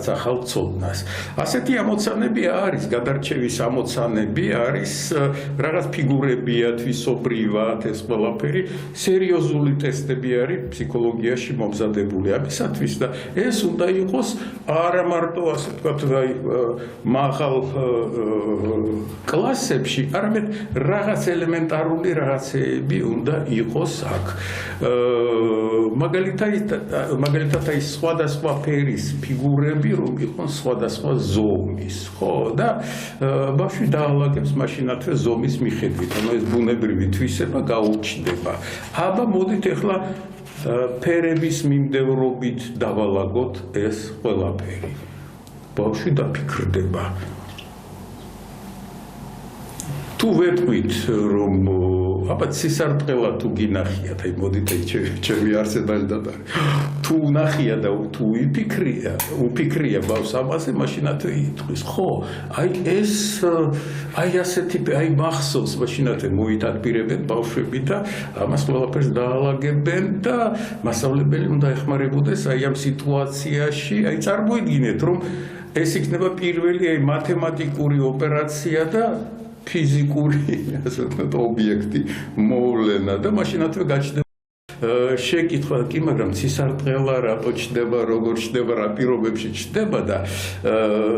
ახალ ცოდნას. ასეთი ამოცანები არის, გადარჩევის ამოცანები არის, რაღაც ფიგურებია თვისობრივად ეს ყველაფერი, სერიოზული ტესტები არის ფსიქოლოგიაში მომზადებული ამისათვის და ეს უნდა იყოს არა მარტო ასე ვთქვათ, აი მაღალ კლასებში, არამედ რაღაც ელემენტარული რაღაცეები უნდა იყოს აქ. მაგალითად აი სხვადასხვა ფერის ფიგურები რომ იყოს სხვადასხვა ზომის, ხო და ბავშვი დაალაგებს მაშინათვე ზომის მიხედვით, ანუ ეს ბუნებრივი თვისება გაუჩნდება. აბა მოდით ახლა ფერების მიმდევრობით დავალაგოთ ეს ყველაფერი. ბავშვი დაფიქრდება. თუ ვეტყვით რომ აბა ცისარტყელა თუ გინახიათ აი მოდით ჩემი არსებალი დატარე თუ ნახია და თუ უფიქრია ბავს ამაზე მაშინათ იტყვის ხო აი ეს აი ასეთი აი მახსოვს მაშინათ მოიტადბირებენ ბავშვები და ამას ყველაფერს დაალაგებენ და მასწავლებელი უნდა ეხმარებოდეს აი ამ სიტუაციაში აი წარმოიდგინეთ რომ ეს იქნება პირველი აი მათემატიკური ოპერაცია და ფიზიკური ასე ვთქვათ ობიექტი მოვლენა და მაშინათვე გაჩნდება შეკითხვა კი მაგრამ ცისარტყელა რატო ჩდება როგორ ჩდება რა პირობებში ჩდება და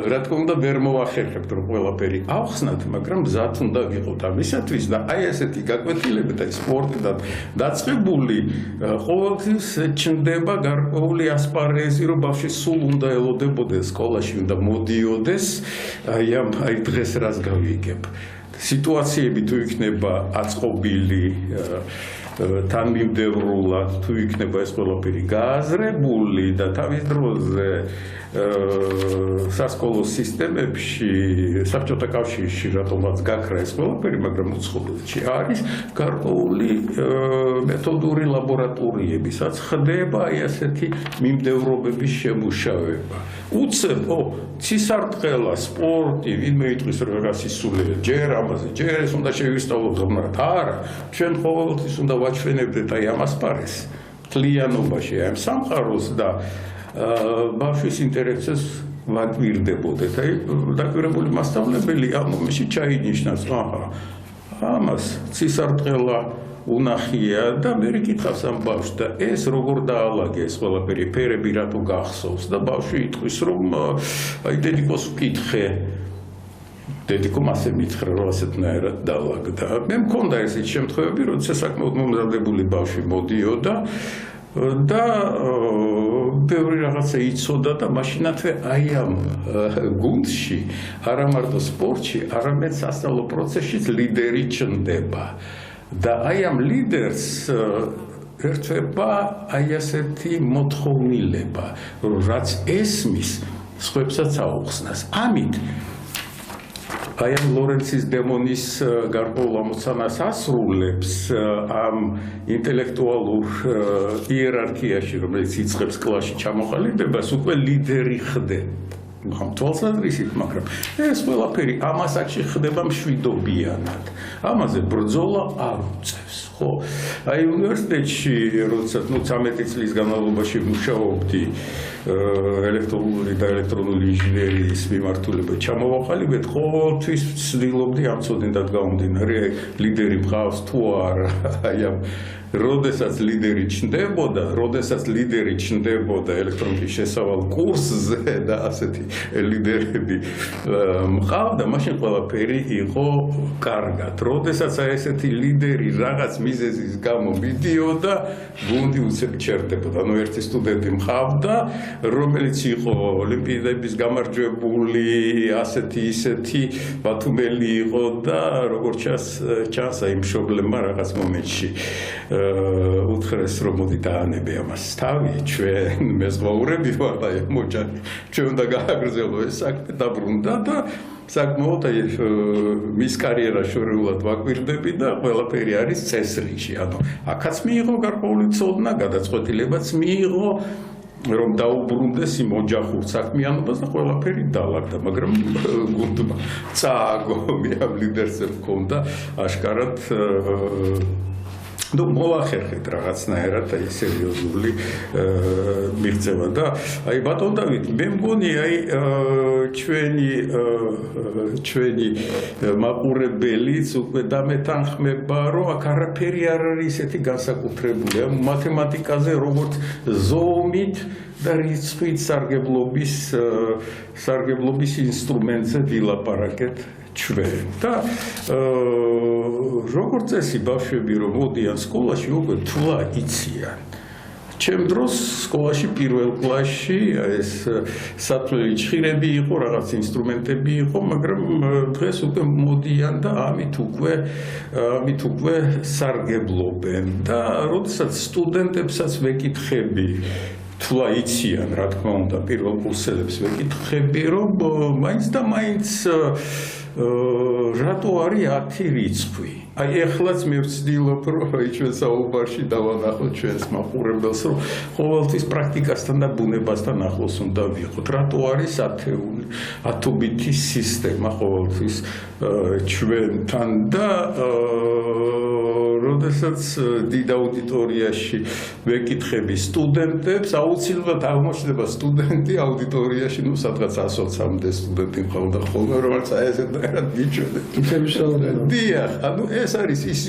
რა თქმა უნდა ვერ მოახერხებთ რომ ყველაფერი ავხსნათ მაგრამ მზად უნდა ვიყოთ ამისათვის და აი ესეთი გაკვეთილები და სპორტიდან დაწყებული ყოველთვის ჩნდება გარკვეული ასპარეზი რომ ბავშვი სულ უნდა ელოდებოდეს სკოლაში უნდა მოდიოდეს აი დღეს რას გავიგებ სიტუაციები თუ იქნება აწყობილი თანმიმდევრულად თუ იქნება ეს ყველაფერი გააზრებული და თავის დროზე სასკოლო სისტემებში საბჭოთა კავშირში რატომაც გაქრა ეს ყველაფერი მაგრამ უცხოეთში არის გარკვეული მეთოდური ლაბორატორიები სადაც ხდება აი ასეთი მიმდევრობების შემუშავება უცებ ცისარტყელა სპორტი ვინმე იტყვის რომ რაღაც ისულია ჯერ ამაზე ჯერ ეს უნდა შევისწავლოთ ღმრად არა ჩვენ ყოველთვის უნდა ვაჩვენებდეთ აი ამ ასპარეზს მთლიანობაში აი ამ სამყაროს და ბავშვის ინტერესებს ვაკვირდებოდეთ აი დაკვირებული მასწავლებელი ამ მომენტში ჩაინიშნავს აჰა ამას ცისარტყელა უნახია და მე კითხავს ამ ბავშვს და ეს როგორ დაალაგეს ყველაფერი ფერები რატო გახსოვს და ბავშვი იტყვის რომ აი დედიკოს ვკითხე დედიკომ ასე მითხრა რომ ასეთნაირად დაალაგდა მე მქონდა ესეთი შემთხვევები როცა საკმაოდ მომზადებული ბავშვი მოდიოდა და ბევრი რაღაცა იცოდა და მაშინათვე აი ამ გუნდში არა მარტო სპორტში არამედ სასწავლო პროცესშიც ლიდერი ჩნდება და აი ამ ლიდერს ერთვება აი ასეთი მოთხოვნილება რომ რაც ესმის სხვებსაც აუხსნას ამით აი ამ ლორენცის დემონის გარკვეულ ამოცანას ასრულებს ამ ინტელექტუალურ იერარქიაში რომელიც იწყებს კლასში ჩამოყალიბებას უკვე ლიდერი ხდება თვალსაზრისით მაგრამ ეს ყველაფერი ამ ასაკში ხდება მშვიდობიანად ამაზე ბრძოლა არ უწევს ხო აი უნივერსიტეტში როცა 13 წლის განმავლობაში ვმუშაობდი ელექტრონული და ელექტრონული ინჟინერიის მიმართულებით ჩამოვაყალიბეთ ყოველთვის ვცდილობდი ამ წოდნიდან გამომდინარე ლიდერი მყავს თუ არა აი ამ როდესაც ლიდერი ჩნდებოდა ელექტრონიკის შესავალ კურსზე და ასეთი ლიდერები მყავდა მაშინ ყველაფერი იყო კარგად როდესაც აი ესეთი ლიდერი რაღაც მიზეზის გამო მიდიოდა გუნდი უცებ ჩერდებოდა ანუ ერთი სტუდენტი მყავდა რომელიც იყო ოლიმპიადების გამარჯვებული ასეთი ისეთი ბათუმელი იყო და როგორც ჩანს აი მშობლებმა რაღაც მომენტში უთხრეს რომ მოდი დაანებე ამას თავი ჩვენ მეზღვაურები ვარ და მოჭარი ჩვენ უნდა გააგრძელო ეს საქმე დაბრუნდა და საკმაოდ მის კარიერას შორეულად ვაკვირდები და ყველაფერი არის წესრიგში ანუ აქაც მიიღო გარკვეული ცოდნა გადაწყვეტილებაც მიიღო რომ დაუბრუნდეს იმ ოჯახურ საქმიანობას და ყველაფერი დაალაგდა მაგრამ გუნდმა წააგო მე ამ ლიდერს მქონდა აშკარად ну მოახერხეთ რაღაცნაირად აი სერიოზული მიღწევა და აი ბატონ დავით მე მგონი აი ჩვენი მაყურებელიც უკვე დამეთანხმება რომ აქ არაფერი არ არის ესეთი განსაკუთრებული მათემატიკაზე როგორც ზოომით და რიცხვით სარგებლობის ინსტრუმენტზე ვილაპარაკეთ ჩვენ და როგორც წესი ბავშვები რომ მოდიან სკოლაში უკვე თვლა იციან ჩემ დროს სკოლაში პირველ კლასში ეს სათვლელი ჭხირები იყო რაღაც ინსტრუმენტები იყო მაგრამ დღეს უკვე მოდიან და ამით უკვე სარგებლობენ და როდესაც სტუდენტებსაც ვეკითხები თულა იციან, რა თქმა უნდა, პირველ კურსელებს ვეკითხები, რომ მაინც და მაინც რატო არის 10 რიცხვი? აი ეხლაც მე ვცდილობ, რომ ჩვენ საუბარში დავანახოთ ჩვენს მაყურებელს, რომ ყოველთვის პრაქტიკასთან და ბუნებასთან ახლოს უნდა ვიყოთ. რატო არის ათეული, 10-ბიტის სისტემა ყოველთვის ჩვენთან და როდესაც დიდ აუდიტორიაში ვეკითხები სტუდენტებს, აუცილებლად აღმოჩნდება სტუდენტი აუდიტორიაში, ნუ სადღაც 120-მდე სტუდენტი მყავდა ხოლმე, რომელიც აი ესეთნაირად გიჩვენებს. კითხების რაოდენობა. დიახ, ანუ ეს არის ის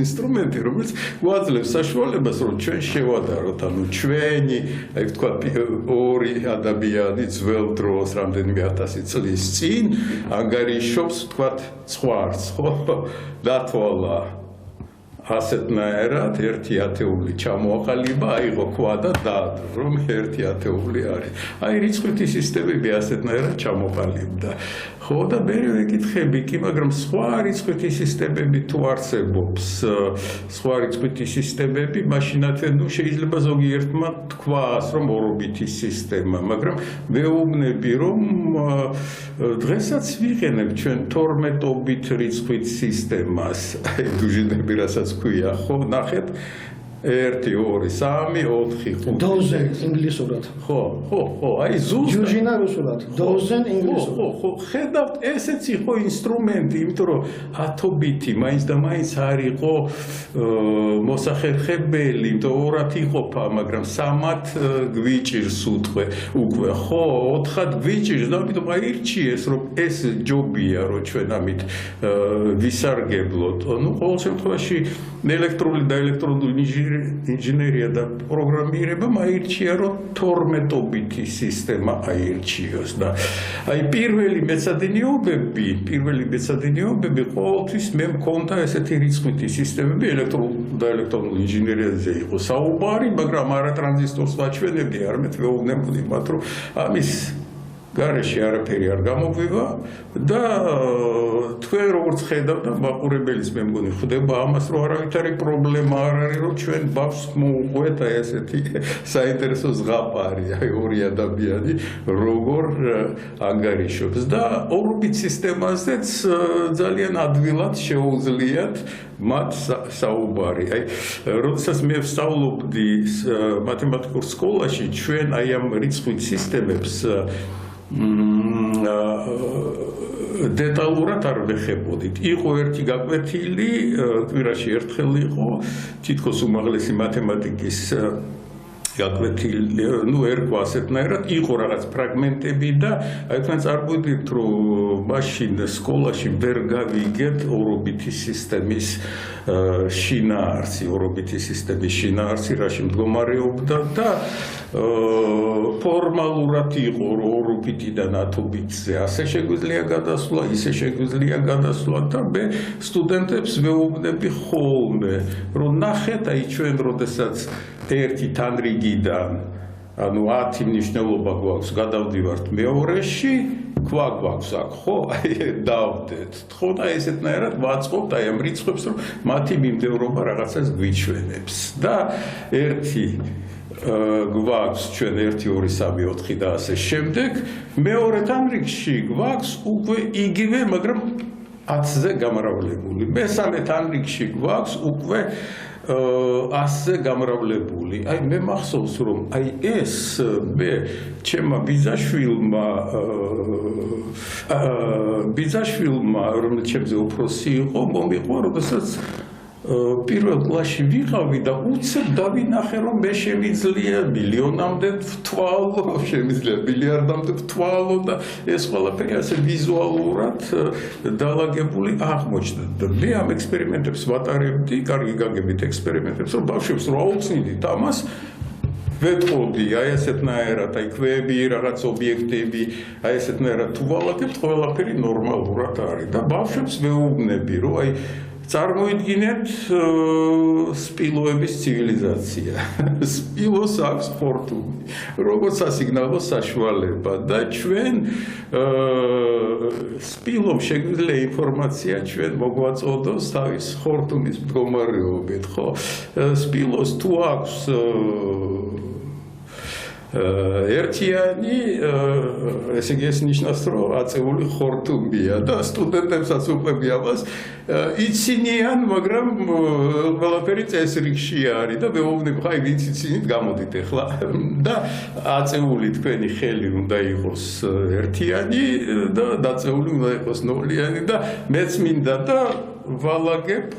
ინსტრუმენტი, რომელიც გვაძლევს საშუალებას, რომ ჩვენ შევადაროთ, ანუ ჩვენი, აი ვთქვათ, ორი ადამიანი ძველ დროს, რამდენიმე 1000 წლის წინ ანგარიშობს, ვთქვათ, ცხვარს, ხო? დათვალა ასეთნაირად ერთი ათეული ჩამოაყალიბა, აიღო ქვა და დაადო, რომ ერთი ათეული არის. აი რიცხვითი სისტემები ასეთნაირად ჩამოყალიბდა. ხო და მე ვეკითხები კი, მაგრამ სხვა რიცხვითი სისტემები თუ არსებობს, სხვა რიცხვითი სისტემები, მაშინათვე ნუ შეიძლება ზოგიერთმა თქვას, რომ ორობითი სისტემა, მაგრამ ვეუბნები, რომ დღესაც ვიყენებ ჩვენ 12-ობით რიცხვით სისტემას, აი დუჟინები რასაც ქვია, ხო, ნახეთ 1 2 3 4 5 დოზენ ინგლისურად. ხო, აი ზუსტად ჯუჟინა რუსულად, დოზენ ინგლისურად. ხო, ხედავთ, ესეც იყო ინსტრუმენტი, იმიტომ რომ 10-ბიტი მაინც და მაინც არ იყო მოსახერხებელი, იმიტომ 2-ად იყოფა, მაგრამ 3-ად გვიჭირს უკვე, ხო, 4-ად გვიჭირს და ამიტომ აირჩიეს, რომ ეს ჯობია, რომ ჩვენ ამით ვისარგებლოთ. ნუ ყოველ შემთხვევაში ელექტრული და ელექტრონული ინჟინერია და პროგრამირება აირჩია, რომ 12-ბიტი სისტემა აირჩიოს და აი პირველი მეცადინეობები ყოველთვის მე მქონდა ესეთი რიცხვითი სისტემები, ელექტრული და ელექტრონული ინჟინერიაზე იყო საუბარი, მაგრამ არა ტრანზისტორს ვაჩვენებდი, არამედ ვეუბნებოდი მათ, რომ ამის გარეშე არაფერი არ გამოგვივა და თქვენ როგორც ხედავთ და მაყურებელიც მე მგონი ხვდება ამას, რომ არავითარი პრობლემა არ არის, რომ ჩვენ ბავშვს მოუყვეთ აი ესეთი საინტერესო ზღაპარი, აი ორი ადამიანი როგორ ანგარიშობს და ორობით სისტემაზეც ძალიან ადვილად შეუძლიათ მათ საუბარი. აი როდესაც მე ვსწავლობდი მათემატიკურ სკოლაში, ჩვენ აი ამ რიცხვით სისტემებს დეტალურად არ ვეხებოდით. იყო ერთი გაკვეთილი, კვირაში ერთხელ იყო, თითქოს უმაღლესი მათემატიკის გაკვეთილი, ნუ ერქვა ასეთნაირად, იყო რაღაც ფრაგმენტები და აი თქვენ წარმოიდგინეთ, რომ მაშინ სკოლაში ვერ გავიგეთ ორობითი სისტემის შინაარსი, ორობითი სისტემის შინაარსი, რაში მდგომარეობდა და ფორმალურად იყო, რომ ორობიტიდან 10-ბიტზე ასე შეგვიძლია გადასვლა, ისე შეგვიძლია გადასვლა და მე სტუდენტებს ვეუბნები ხოლმე, რომ ნახეთ, აი ჩვენ როდესაც ერთი თანრიგიდან, ანუ 10 მნიშვნელობა გვაქვს, გადავდივართ მეორეში, ქვა გვაქვს აქ, ხო? აი დავდეთ. ხო და ესეთნაირად ვაწყობთ აი ამ რიცხვებს, რომ მათი მიმდევრობა რაღაცას გვიჩვენებს. და ერთი გვაქვს ჩვენ 1 2 3 4 და ასე შემდეგ, მეორე თანრიგში გვაქვს უკვე იგივე, მაგრამ 10-ზე გამრავლებული. მესამე თანრიგში გვაქვს უკვე 100-ზე გამრავლებული. აი მე მახსოვს, რომ აი ეს მე ჩემმა ბიძაშვილმა, რომელიც ჩემზე უფროსი იყო, მომიყვა, როდესაც პირველ კლასში ვიყავი და უცებ დავინახე, რომ მე შემიძლია მილიონამდე ვთვალო, შემიძლია მილიარდამდე ვთვალო და ეს ყველაფერი ასე ვიზუალურად დალაგებული აღმოჩნდა. და მე ამ ექსპერიმენტებს ვატარებდი, კარგი გაგებით ექსპერიმენტებს, რომ ბავშვებს რო აუწნიდით ამას, ვეთყოდი, აი ესეთნაირად, აი ქვები, რაღაც ობიექტები, აი ესეთნაირად თუ ვალაგებთ, ყველაფერი ნორმალურად არის და ბავშვებს ვეუბნები, რომ აი წარმოიდგინეთ სპილოების ცივილიზაცია. სპილოს აქვს ხორთუმი, როგორც სასიგნალო საშუალება და ჩვენ სპილომ შეგვიძლია ინფორმაცია ჩვენ მოგვაწოდოს თავის ხორთუმის მდგომარეობით, ხო? სპილოს თუ აქვს ერთიანი ესე იგი ეს ნიშნავს რომ აწეული ხორთუმია და სტუდენტებსაც უყვები ამას იცინიან მაგრამ ყველაფერი წესრიგში არის და მეუბნები ხაი ვინც იცინით გამოდით ახლა და აწეული თქვენი ხელი უნდა იყოს ერთიანი და დაწეული უნდა იყოს ნოლიანი და მეც მინდა და ვალაგებ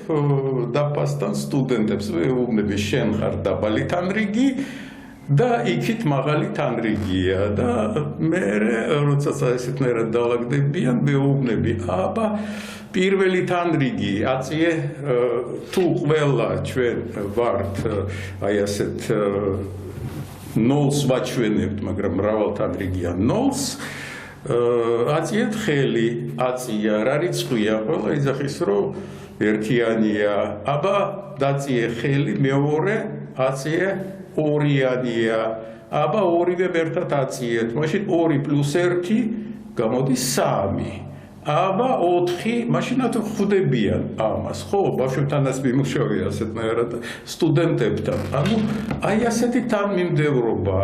დაფასთან სტუდენტებს მეუბნები შენ ხარ დაბალი თანრიგი და იქით მაღალი თანრიგია და მე როცა ესეთნაირად დავაგდებიან მეუბნები აბა პირველი თანრიგი აწიე თუ ყველა ჩვენ ვართ აი ასეთ ნოლს ვაჩვენებთ მაგრამ მრავალ თანრიგია ნოლს აწიეთ ხელი აწია რა რიცხვია ყველა იძახის რომ ერთიანია აბა დაწიე ხელი მეორე აწიე ორიანია აბა ორივე ერთად აწიეთ მაშინ 2 + 1 გამოდის 3 აბა 4 მაშინაც ხვდებიან ამას ხო ბავშვებთანაც მიმუშავია ასეთნაირად სტუდენტებთან ანუ აი ასეთი თანმიმდევრობა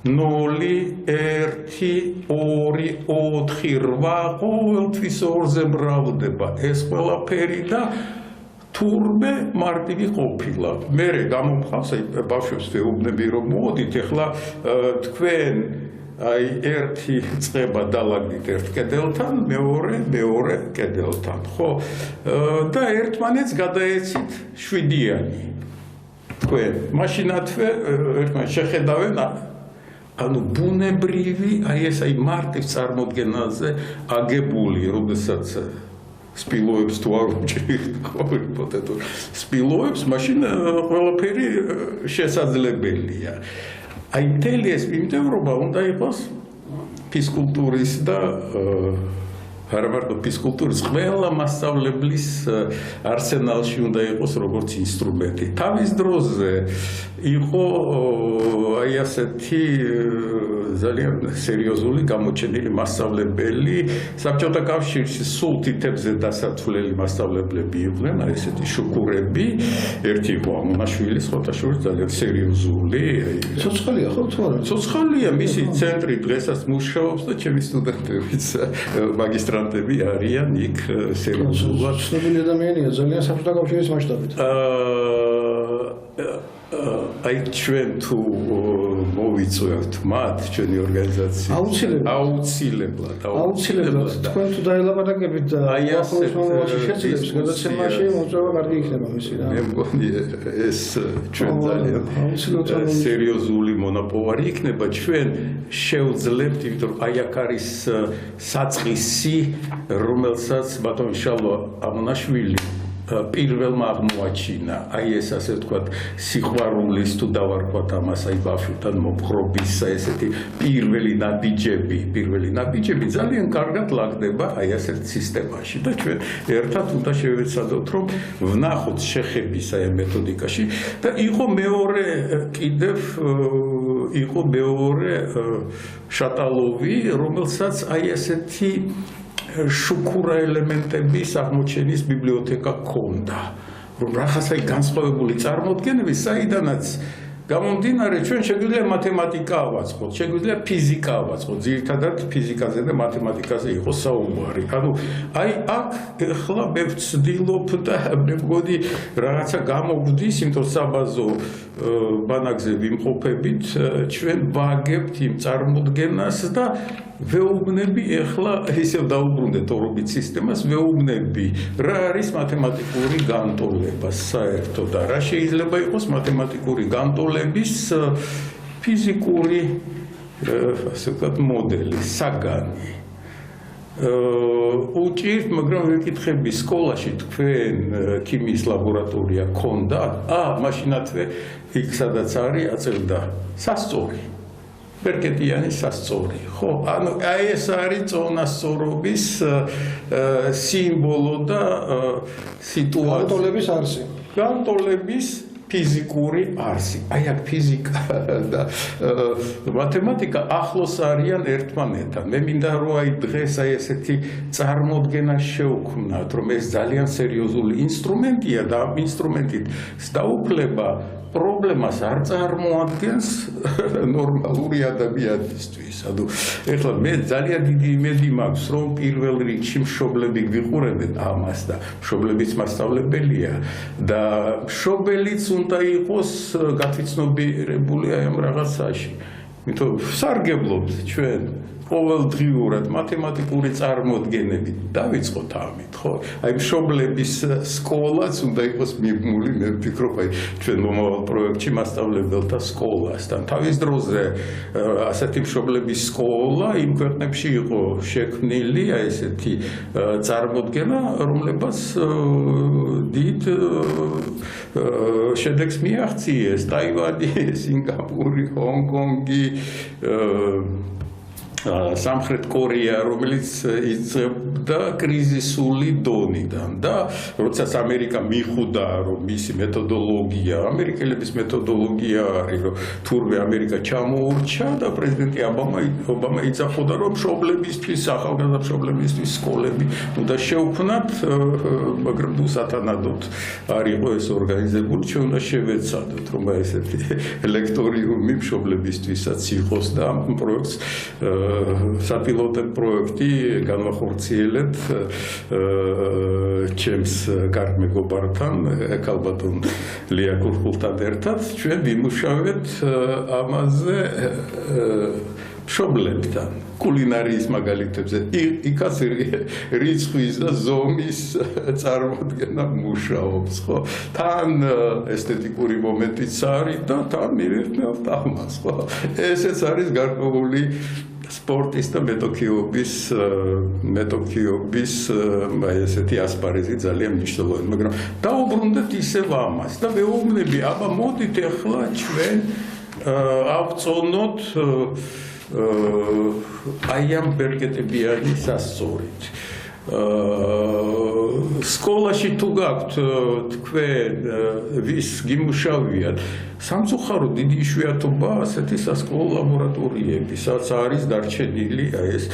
0 1 2 4 ყოველთვის 2-ზე მრავლდება ეს ყველაფერი და თურმე მარტივი ყოფილა. მე გამომხავს აი ბავშვებს ვეუბნები რომ მოდით ახლა თქვენ აი ერთი წება დალაგდით ერთ კედელთან, მეორე კედელთან, ხო? და ერთმანეთს გადაეცით 7-იანი. თქვენ მაშინათვე ერთმანეთს შეხედავენ ანუ ბუნებრივი აი ეს აი მარტივ წარმოდგენაზე აგებული, როდესაც სპილოებს თუ არ უჭირთ ჰიპოთეტურ სპილოებს, მაშინ ყველაფერი შესაძლებელია. აი მთელი ეს მიმდევრობა უნდა იყოს ფიზკულტურის და არა მარტო ფიზკულტურის ყველა მასწავლებლის არსენალში უნდა იყოს როგორც ინსტრუმენტი. თავის დროზე იყო აი ასეთი ძალიან სერიოზული გამოჩენილი მასწავლებელი საბჭოთა კავშირში სულ თითებზე დასათვლელი მასწავლებლები იყვნენ, აი ესეთი შუქურები, ერთი იყო ამონაშვილი, სხვათაშორის ძალიან სერიოზული. ცოცხალია ხო თუ არა? ცოცხალია, მისი ცენტრი დღესაც მუშაობს და ჩემი სტუდენტებიც მაგისტრანტები არიან იქ სერიოზულად. ცნობილი ადამიანია ძალიან საბჭოთა კავშირის მასშტაბით. აი ჩვენ თუ მოვიწვევთ მათ ჩვენი ორგანიზაცია აუცილებლად თქვენ თუ დაელაპარაკებით და აი ასეთ შეძლებს გადაცემაში მოწვევა კარგი იქნება მისი რა მე მგონი ეს ჩვენ ძალიან სერიოზული მონოპოვარი იქნება ჩვენ შევძლებთ იმიტომ რომ აი აქ არის საწყისი რომელსაც ბატონ შალვა ამონაშვილი პირველმა აღმოაჩინა აი ეს ასე ვთქვათ სიყვარულის თუ დავარქვათ ამას აი ბავშვთან მოპყრობის ესეთი პირველი ნაბიჯები ძალიან კარგად ლაგდება აი ასეთ სისტემაში და ჩვენ ერთად უნდა შევეცადოთ რომ ვნახოთ შეხების აი მეთოდიკაში და იყო მეორე შატალოვი რომელსაც აი ასეთი შუქურა ელემენტების აღმოჩენის ბიბლიოთეკა ჰქონდა. რომ რაღაცა განსხვავებული წარმოდგენები, საიდანაც გამომდინარე, ჩვენ შეგვიძლია მათემატიკა ავაწყოთ, შეგვიძლია ფიზიკა ავაწყოთ, ძირითადად ფიზიკაზე და მათემატიკაზე იყო საუბარი. ანუ აი აქ ახლა მე ვცდილობ და მე მგონი რაღაცა გამოგვდის, იმიტომ საბაზო ბანაკზე ვიმყოფებით, ჩვენ ვაგებთ იმ წარმოდგენას და ვეუბნები ახლა ისევ დაუბრუნდეთ ორობით სისტემას, ვეუბნები რა არის მათემატიკური განტოლება საერთოდ და რა შეიძლება იყოს მათემატიკური განტოლების ფიზიკური ასე ვთქვათ მოდელი, საგანი. უჭირთ, მაგრამ ვიკითხები სკოლაში თქვენ ქიმიის ლაბორატორია ქონდა? მაშინათვე იქ სადაც არის აწევდა სასწორი. პერკეტიანი სასწორი, ხო? ანუ აი ეს არის წონასწორობის სიმბოლო და სიტუაცია. განტოლების არსი. განტოლების ფიზიკური არსი. აი აქ ფიზიკა და მათემატიკა ახლოს არიან ერთმანეთთან. მე მინდა რომ აი დღეს აი ესეთი წარმოდგენა შევქმნათ, რომ ეს ძალიან სერიოზული ინსტრუმენტია და ამ ინსტრუმენტით დაუფლება პრობლემას არ წარმოადგენს ნორმალური ადამიანისთვის. ანუ ეხლა მე ძალიან დიდი იმედი მაქვს, რომ პირველ რიგში მშობლები გვიყურებენ ამას და მშობლებიც მასწავლებელია და მშობელიც უნდა იყოს გათვითცნობიერებული აი ამ რაღაცაში. იმიტომ სარგებლობთ ჩვენ ყოველდღიურად მათემატიკური წარმოდგენები დავიწყოთ ამით, ხო? აი მშობლების სკოლაც უნდა იყოს მიბმული, მე ვფიქრობ, აი ჩვენ მომავალ პროექტში მასწავლებელთა სკოლასთან. თავის დროზე ასეთი მშობლების სკოლა იმ ქვეყნებში იყო შექმნილი, აი ესეთი წარმოდგენა, რომლებაც დიდ შედეგს მიაღწიეს ტაივანი, სინგაპური, ჰონგ-კონგი, სამხრეთ კორეა, რომელიც იწყებდა კრიზისული დონიდან და როდესაც ამერიკა მიხვდა, რომ მისი მეთოდოლოგია, ამერიკელების მეთოდოლოგია არის, რომ თურმე ამერიკა ჩამოურჩა და პრეზიდენტი ობამა იძახოდა, რომ მშობლებისთვის, ახალგაზრდა მშობლებისთვის სკოლები უნდა შევქმნათ, მაგრამ თუ სათანადოდ არ იყო ეს ორგანიზებული, ჩვენ უნდა შევეცადოთ, რომ ესეთი ელექტორიუმი მშობლებისთვისაც იყოს და ამ პროექტს საპილოტო პროექტი განვახორციელეთ ჩემს კარგ მეგობართან, ქალბატონ ლია კურკულთან ერთად, ჩვენ ვიმუშავეთ ამაზე მშობლებთან, კულინარიის მაგალითებზე, იქაც რიცხვის და ზომის წარმოდგენა მუშაობს, ხო? თან ესთეტიკური მომენტიც არის და თან მივიხმევთ ამას, ხო? ესეც არის გარკვეული სპორტის და მეტოქიობის აი ესეთი ასპარეზი ძალიან მნიშვნელოვანი, მაგრამ დაუბრუნდეთ ისევ ამას და მეუბნები, აბა მოდით ახლა ჩვენ ავწონოთ აი ამ ბერკეტებიანი სასწორით. სკოლაში თუ გაქვთ თქვენ ვის გიმუშავიათ, სამწუხარო დიდი იშვიათობაა ასეთი სასკოლო ლაბორატორიები, სადაც არის დარჩენილი აი ეს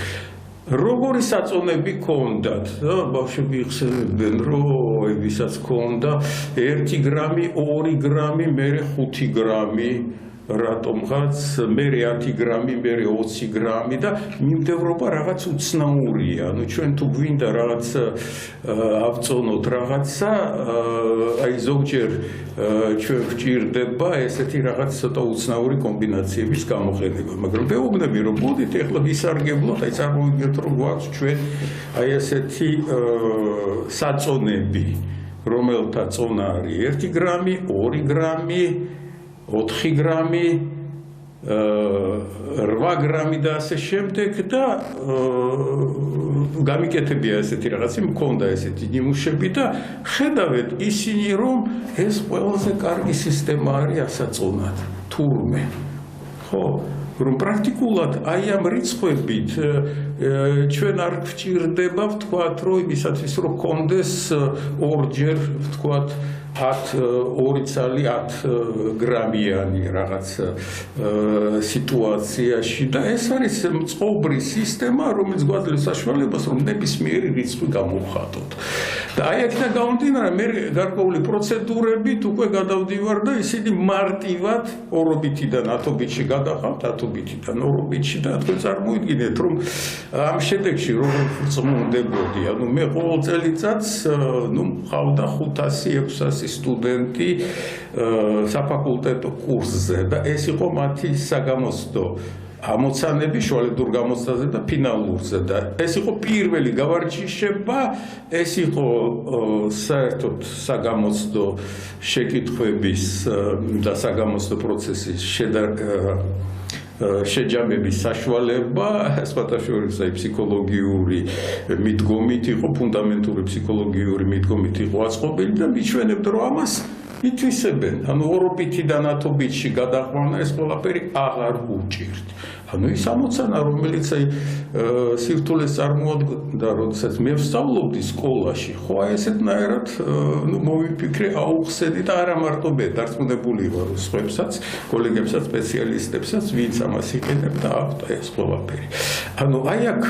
როგორი საწონები ქონდათ, ბავშვები იხსენებდნენ, რომ ვისაც ქონდა 1 გრამი, 2 გრამი, მერე 5 გრამი რატომღაც მე 10 გრამი, მე 20 გრამი და მიმდევრობა რაღაც უცნაურია. ანუ ჩვენ თუ გვინდა რაღაც ავწონოთ რაღაცა, აი ზოგჯერ ჩვენ გვჭირდება ესეთი რაღაც ცოტა უცნაური კომბინაციების გამოყენება, მაგრამ მეუბნები რომ მოდით ეხლა ვისარგებლოთ, აი წარმოვიდგინოთ რომ გვაქვს ჩვენ აი ესეთი საწონები, რომელთა წონა არის 1 გრამი, 2 გრამი 4 გრამი, 8 გრამი და ასე შემდეგ და გამიკეთებია ესეთი რაღაცი, მქონდა ესეთი ნიმუშები და ხედავთ ისინი, რომ ეს ყველაზე კარგი სისტემა არის ასაწონად, თურმე. ხო, რომ პრაქტიკულად აი ამ რიცხვებით ჩვენ არ გვჭირდება ვთქვათ, რომ იმისათვის რომ კონდეს ორჯერ ვთქვათ 2 ცალი 10 გრამიანი რაღაც სიტუაციაში და ეს არის მწყობრი სისტემა, რომელიც გვაძლევს საშუალებას, რომ ნებისმიერი რიცხვი გამოვხატოთ. და აი აქედან გამომდინარე, მე გარკვეული პროცედურებით უკვე გადავდივარ და ისინი მარტივად ორობითიდან 10-ბიტში გადაყავთ, 10-ბიტიდან ორობიტში და თქვენ წარმოიდგინეთ, რომ ამ შედეგში როგორ წმუნდებოდი, ანუ მე ყოველ წელიწადს მყავდა 500-600 სტუდენტი საფაკულტეტო კურსზე და ეს იყო მათი საგამოცდო ამოცანები შუალედურ გამოცდაზე და ფინალურზე და ეს იყო პირველი გავარჯიშება, ეს იყო საერთოდ საგამოცდო შეკითხვების და საგამოცდო პროცესის შეჯამების საშუალება, სხვათაშორის აი ფსიქოლოგიური მიდგომით იყო, ფუნდამენტური ფსიქოლოგიური მიდგომით იყო აწყობილი და მიჩვენებთ, რომ ამას ითვისებენ. ანუ ორობითიდან 10-ბიტში გადაყვანა ეს ყველაფერი აღარ უჭირთ. ანუ ის ამოცანა, რომელიც აი სირთულეს წარმოადგენდა, როდესაც მე ვსწავლობდი სკოლაში, ხო აი ესეთნაირად მოვიფიქრე, აუხსედი და არა მარტო მე, დარწმუნებული ვარ სხვებსაც, კოლეგებსაც, სპეციალისტებსაც, ვინც ამას იყენებდა, აქვთ ეს ყველაფერი. ანუ აი აქ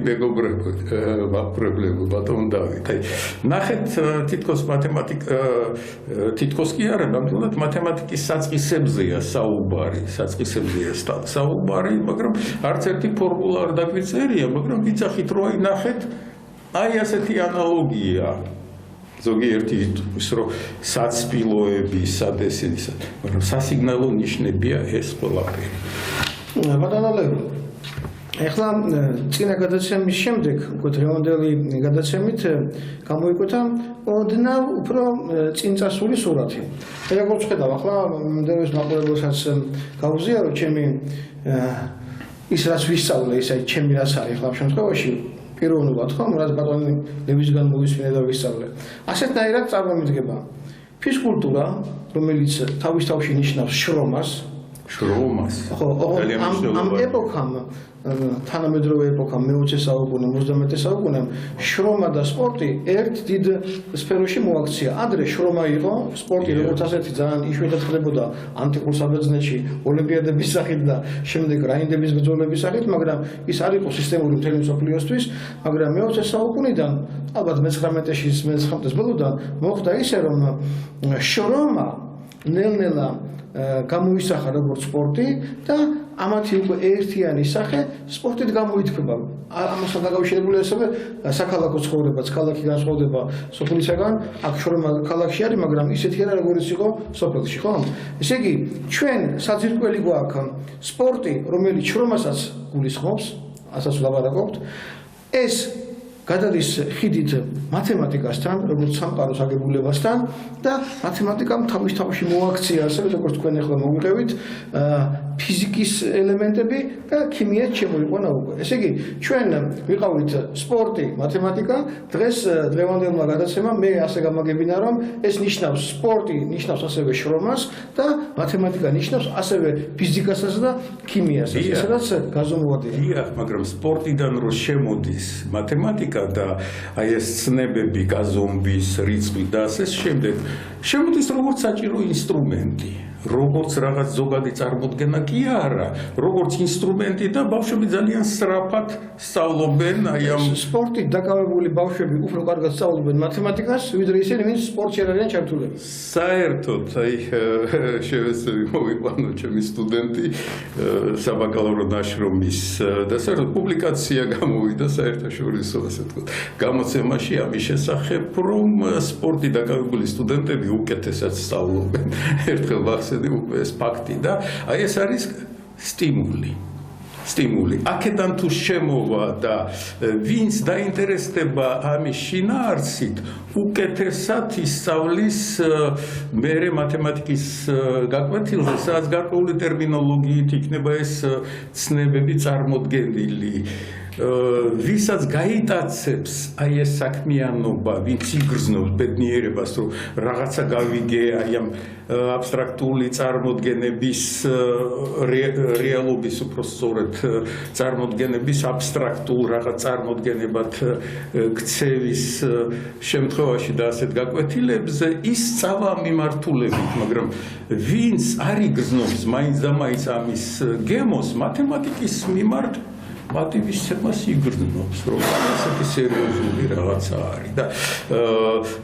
მეგობრებო, ვაპრებლებო, ბატონ დავით, აი ნახეთ თითქოს მათემატიკა თითქოს კი არა, ნამდვილად მათემატიკის საწყისებზეა საუბარი, მაგრამ არც ერთი ფორმულა არ დაგვიწერია, მაგრამ ვიცახით, რომ აი ნახეთ, აი ასეთი ანალოგია. ზოგიერთი ის რომ საცბილოები, სადესის, მაგრამ სასიგნალო ნიშნებია ეს ყველაფერი. ბატონო ლევ, ეხლა წინა გადაცემის შემდეგ, უკვე დღევანდელი გადაცემით გამოიკვეთა ოდნავ უფრო წინწასული სურათი. როგორც ხედავ, ახლა მდევის მაყურებელსაც გავუზიარო ჩემი ის რაც ვისწავლე, ის აი ჩემი რაც არის ახლა ამ შემთხვევაში პიროვნულად ხომ, რაც ბატონი ლევისგან მოვისმინე და ვისწავლე. ასეთნაირად წარმომიდგება ფიზკულტურა, რომელიც თავის თავში ნიშნავს შრომას. ხო, ამ ეპოქამ თანამედროვე ეპოქამ მე-20 საუკუნე, 19 საუკუნე შრომა და სპორტი ერთ დიდ სფეროში მოაქცია. ადრე შრომა იყო, სპორტი როგორც ასეთი ძალიან იშვიათად ხდებოდა ანტიკურ საბერძნეთში, ოლიმპიადების სახით და შემდეგ რაინდების ბრძოლების სახით, მაგრამ ის არ იყო სისტემური მთელი მსოფლიოსთვის, მაგრამ მე-20 საუკუნიდან, ალბათ მე-19-ში, მე-19-ის ბოლოდან მოხდა ისე, რომ შრომა ნელ-ნელა გამოისახა როგორც სპორტი და ამათი უკვე ერთიანი სახე სპორტით გამოითქმება. ამასთან დაკავშირებული ასევე საქალაქო ცხოვრებაც, ქალაქი განსხვავდება სოფლისაგან, აქ შრომა ქალაქში არის, მაგრამ ისეთი არა როგორც იყო სოფელში, ხო? ესე იგი, ჩვენ საძირკველი გვაქვს სპორტი, რომელიც შრომასაც გულისხმობს, ასაც ვლაპარაკობთ, ეს გადადის ხიდით მათემატიკასთან, როგორც სამყაროს აგებულებასთან და მათემატიკამ თავის თავში მოაქცია, ასევე როგორც თქვენ ახლა მოვიღებით, ფიზიკის ელემენტები და ქიმიაც შემოიყვანა უკვე. ესე იგი, ჩვენ ვიყავით სპორტი, მათემატიკა, დღევანდელმა გადაცემამ მე ასე გამაგებინა, რომ ეს ნიშნავს სპორტი, ნიშნავს ასევე შრომას და მათემატიკა ნიშნავს ასევე ფიზიკასაც და ქიმიასაც, სადაც გაზომვადია. დიახ, მაგრამ სპორტიდან რო შემოდის მათემატიკა და აი ეს ცნებები, გაზომვის რიცხვი და ასე შემდეგ, შემოდის როგორც საჭირო ინსტრუმენტი. როგორც რაღაც ზოგადი წარმოდგენა კი არა, როგორც ინსტრუმენტი და ბავშვები ძალიან სწრაფად სწავლობენ აი ამ სპორტით დაკავებული ბავშვები უფრო კარგად სწავლობენ მათემატიკას, ვიდრე ისინი, ვინც სპორტში არ არიან ჩართულები. საერთოდ აი შევეცდები მოვიყვანო ჩემი სტუდენტი საბაკალავრო ნაშრომის და საერთოდ პუბლიკაცია გამოვიდა საერთაშორისო ასე ვთქვათ გამოცემაში ამის შესახებ, რომ სპორტით დაკავებული სტუდენტები უკეთესად სწავლობენ. ერთხელ უკვე ეს ფაქტი და აი ეს არის სტიმული. აქედან თუ შემოვა და ვინც დაინტერესდება ამის შინაარსით, უკეთესად ისწავლის მერე მათემატიკის გაკვეთილზე, სადაც გარკვეული ტერმინოლოგიით იქნება ეს ცნებები წარმოდგენილი. ვისაც გაიტაცებს აი ეს საქმიანობა, ვინც იგრძნობს ბედნიერებას, რომ რაღაცა გავიგე აი ამ აბსტრაქტული წარმოდგენების რეალობის უფრო სწორედ წარმოდგენების აბსტრაქტულ რაღაც წარმოდგენებად ქცევის შემთხვევაში და ასეთ გაკვეთილებზე ის სწავლა მიმართულებით, მაგრამ ვინც არ იგრძნობს მაინც და მაინც ამის გემოს მათემატიკის მიმართ მატივისცემას იგრძნობს, რომ ასეთი სერიოზული რაღაცა არის და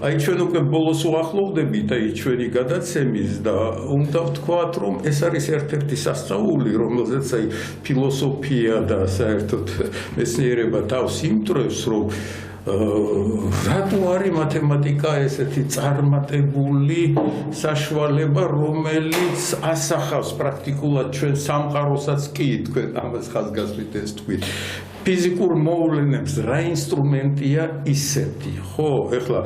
აი ჩვენ უკვე ბოლოს უახლოვდებით აი ჩვენი გადაცემის და უნდა ვთქვათ, რომ ეს არის ერთ-ერთი სასწაული, რომელზეც აი ფილოსოფია და საერთოდ მეცნიერება თავს იმტრევს, რომ რატო არის მათემატიკა ესეთი წარმატებული საშუალება, რომელიც ასახავს პრაქტიკულად ჩვენ სამყაროსაც კი თქვენ ამას ხაზგასმით ეს თქვით. ფიზიკურ მოვლენებს რა ინსტრუმენტია ისეთი, ხო? ეხლა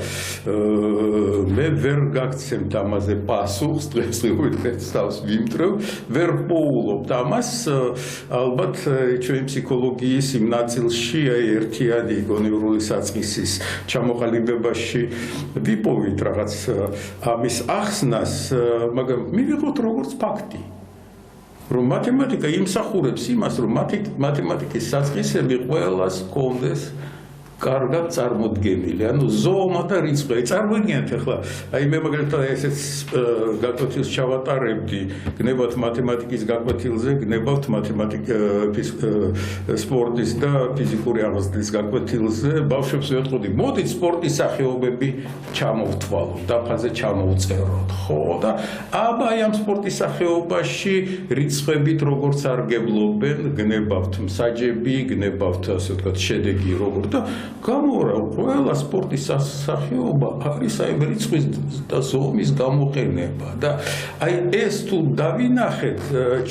მე ვერ გაგცემთ ამაზე პასუხს, დღესდღეობით თავს ვიმტრევ, ვერ პოულობთ ამას, ალბათ ჩვენი ფსიქოლოგიის იმ ნაწილში აი ერთიანი გონივრული საწყისის ჩამოყალიბებაში ვიპოვით რაღაც ამის ახსნას, მაგრამ მივიღოთ როგორც ფაქტი. რომ მათემატიკა იმსახურებს იმას, რომ მათემატიკის საწყისები ყველას ჰქონდეს კარგად წარმოდგენილი, ანუ ზომა და რიცხვი. წარმოიდგინეთ ახლა, მე მაგალითად ესეც გაკვეთილს ჩავატარებდი, გნებავთ მათემატიკის გაკვეთილზე, გნებავთ მათემატიკის სპორტის და ფიზიკური აღზრდის გაკვეთილზე, ბავშვებს ვეთყოდი, მოდით სპორტის სახეობები ჩამოვთვალოთ, დაფაზე ჩამოვწეროთ, ხო? და აბა ამ სპორტის სახეობაში რიცხვებით როგორც არგებლობენ, გნებავთ მსაჯები, გნებავთ ასე ვთქვათ შედეგი როგორ და გამორა ყველა სპორტის სახეობა არის აი რიცხვის და ზომის გამოყენება და აი ეს თუ დავინახეთ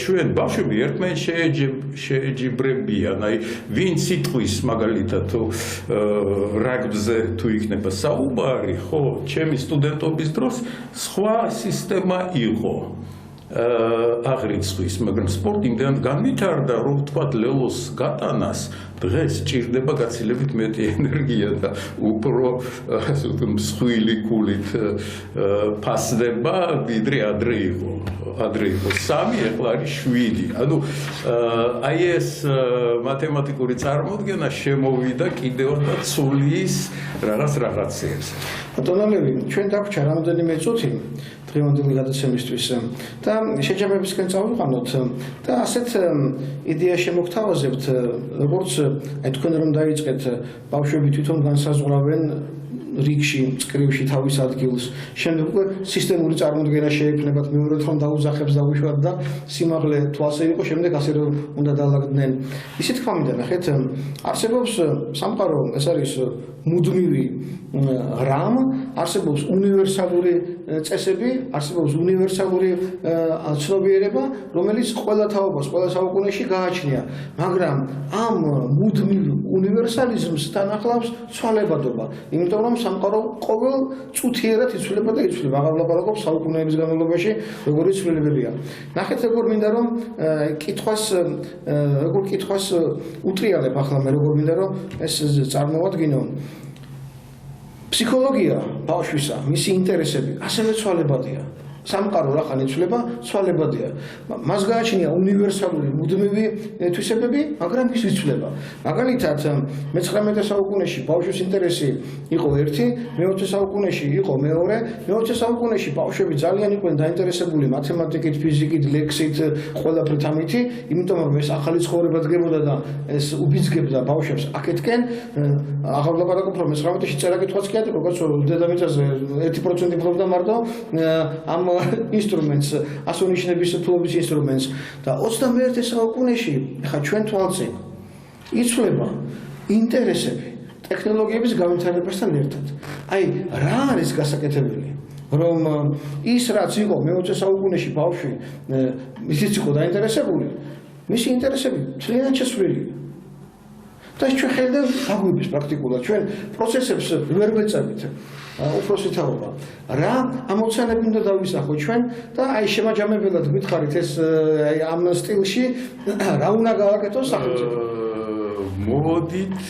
ჩვენ ბავშვები ერთმანეთს შეეჯიბრებიან აი ვინ სიტყვის მაგალითად რაგბზე თუ იქნება საუბარი ხო ჩემი სტუდენტობის დროს სხვა სისტემა იყო აღრიცხვის მაგრამ სპორტი იმდან განვითარდა რომ ვთქვათ ლელოს გატანას დღეს ჭირდება გაცილებით მეტი ენერგია და უფრო მსხვილი ქულით ფასდება ვიდრე ადრე იყო 3 ახლა არის 7 ანუ აი ეს მათემატიკური წარმოდგენა შემოვიდა კიდევ და ცulis რაღაცებს ბატონო ლევი ჩვენ დაგვჭა რამდენიმე წუთი დღევანდელი გადაცემისთვის და შეჯამებისკენ წავიყვანოთ და ასეთ იდეა შემოგთავაზებთ როგორც აი თქვენ რომ დაიწყეთ ბავშვები თვითონ განსაზღვრავენ რიგში, წკრივში თავის ადგილს. შემდეგ უკვე სისტემური წარმოდგენა შეექმნებათ მეორე თხომ დაუძახებს დაუშვათ და სიმაღლე თუ ასე იყო, შემდეგ ასე რომ უნდა დაალაგდნენ. ისე თქვა მინდა ნახეთ, არსებობს სამყარო, ეს არის მუდმივი რამ, არსებობს უნივერსალური წესები, არსებობს უნივერსალური ცნობიერება, რომელიც ყველა თაობას, ყველა საუკუნეში გააჩნია, მაგრამ ამ მუდმივ უნივერსალიზმს თანახლავს ცვალებადობა, იმიტომ რომ სამყარო ყოველ წუთიერად იცვლება და იცვლება. აღარ ვლაპარაკობ საუკუნეების განმავლობაში როგორი ცვლილებებია. ნახეთ როგორ მინდა რომ კითხვას უტრიალებ ახლა მე როგორ მინდა რომ ეს წარმოვადგინო. ფსიქოლოგია ბავშვისა, მისი ინტერესები ასევე ცვალებადია. სამყარო რახან იცვლება, ცვალებადია. მას გააჩნია უნივერსალური მუდმივი თვისებები, მაგრამ ის იცვლება. მაგალითად, მე-19 საუკუნეში ბავშვის ინტერესი იყო ერთი, მე-20 საუკუნეში იყო მეორე, მე-20 საუკუნეში ბავშვები ძალიან იყვნენ დაინტერესებული მათემატიკით, ფიზიკით, ლექსით, ყველაფრით ამითი, იმიტომ რომ ეს ახალი ცხოვრება დგებოდა და ეს უბიძგებდა ბავშვებს აქეთკენ. აღარ ვლაპარაკობ რომ მე-19-ში წერა-კითხვაც კი ატყობ, დედამიწაზე 1% ფლობდა მარტო ამ ინსტრუმენტს, ასონიშნების თულობის ინსტრუმენტს და 21 საუკუნეში, ახლა ჩვენ თვალწინ იცვლება ინტერესები ტექნოლოგიების განვითარებასთან ერთად. აი, რა არის გასაკეთებელი? რომ ის რაც იყო მე-20 საუკუნეში ბავშვი, ისიც იყო დაინტერესებული, მისი ინტერესები ძალიან შეცვლილია. და ჩვენ ხედავთ აგვიბის პრაქტიკულად ჩვენ პროცესებს ვერ ვეწევით უფროსი თაობა რა ამოცანები უნდა დავისახოთ ჩვენ და აი შემაჯამებელად გითხარით ეს აი ამ სტილში რა უნდა გააკეთოს სახელმწიფო მოდით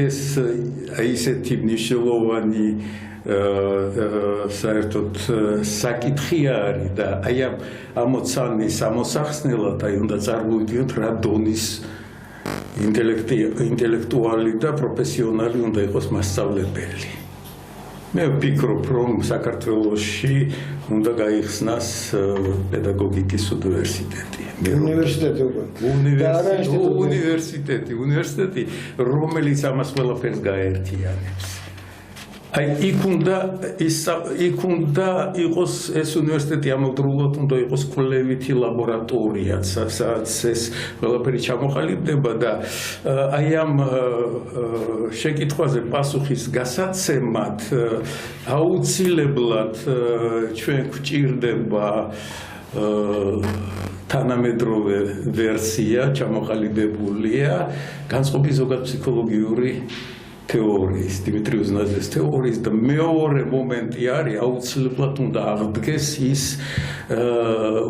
ეს აი ესეთი მნიშვნელოვანი საერთოდ საკითხი არის და აი ამ ამოცანის ამოსახსნელად აი უნდა წარმოვიდგინოთ რა დონის ინტელექტუალი და პროფესიონალი უნდა იყოს მასწავლებელი. მე ვფიქრობ, რომ საქართველოში უნდა გაიხსნას პედაგოგიკის უნივერსიტეტი. უნივერსიტეტი, რომელიც ამას ყველაფერს გაერთიანებს. აი იქ უნდა იყოს ეს უნივერსიტეტი ამავდროულად უნდა იყოს კვლევითი ლაბორატორია, სადაც ეს ყველაფერი ჩამოყალიბდება და აი ამ შეკითხვაზე პასუხის გასაცემად აუცილებლად ჩვენ გვჭირდება თანამედროვე ვერსია ჩამოყალიბებულია განწყობის ზოგად ფსიქოლოგიური თეორიის, დიმიტრი უზნაძეს თეორიის და მეორე მომენტი არის აუცილებლად უნდა აღდგეს ის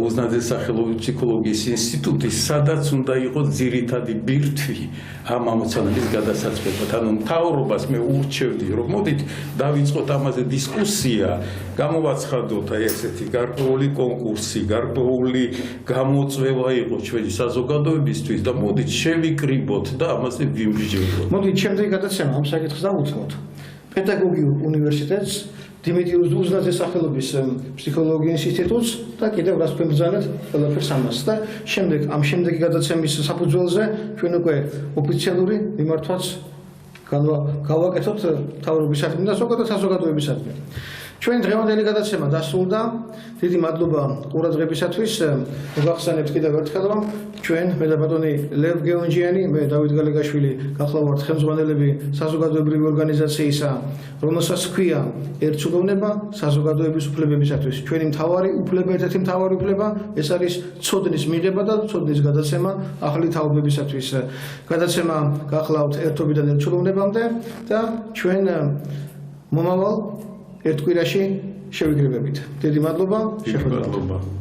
უზნაძეს სახელობის ფსიქოლოგიის ინსტიტუტი, სადაც უნდა იყოს ძირითადი ბირთვი ამ ამოცანების გადასაწყვეტად. ანუ მთავრობას მე ურჩევდი, რომ მოდით დავიწყოთ ამაზე დისკუსია, გამოვაცხადოთ აი ესეთი გარკვეული კონკურსი, გარკვეული გამოწვევა იყოს ჩვენი საზოგადოებისთვის და მოდით შევიკრიბოთ და ამაზე ვიმსჯელოთ. მოდით შემდეგი გადაცემა ამ საკითხს დავუწყოთ. პედაგოგიურ უნივერსიტეტს, დიმიტრი უზნაძეს სახელობის ფსიქოლოგიის ინსტიტუტს და კიდევ რას ვემბრძანეთ ყველაფერს ამას და ამ შემდეგი გადაცემის საფუძველზე ჩვენ უკვე ოფიციალური მიმართვაც გავაკეთოთ მთავრობისადმი და ზოგადად საზოგადოებისადმი. ჩვენ დღევანდელი გადაცემა დასრულდა. დიდი მადლობა ყურადღებისათვის. მოგახსენებთ კიდევ ერთხელ, რომ ჩვენ მე და ბატონი ლევ გეონჯიანი, მე დავით გალეგაშვილი გახლავართ ხელმძღვანელები საზოგადოებრივი ორგანიზაციისა, რომელსაც ჰქვია ერთსულოვნება საზოგადოების უფლებებისათვის. ჩვენი მთავარი უფლება, ერთ-ერთი მთავარი უფლება, ეს არის ცოდნის მიღება და ცოდნის გადაცემა ახალი თაობებისათვის. გადაცემა გახლავთ ერთობიდან ერთსულოვნებამდე და ჩვენ მომავალ ერთ კვირაში შევიგრებებით. დიდი მადლობა, შეხვედრამდე.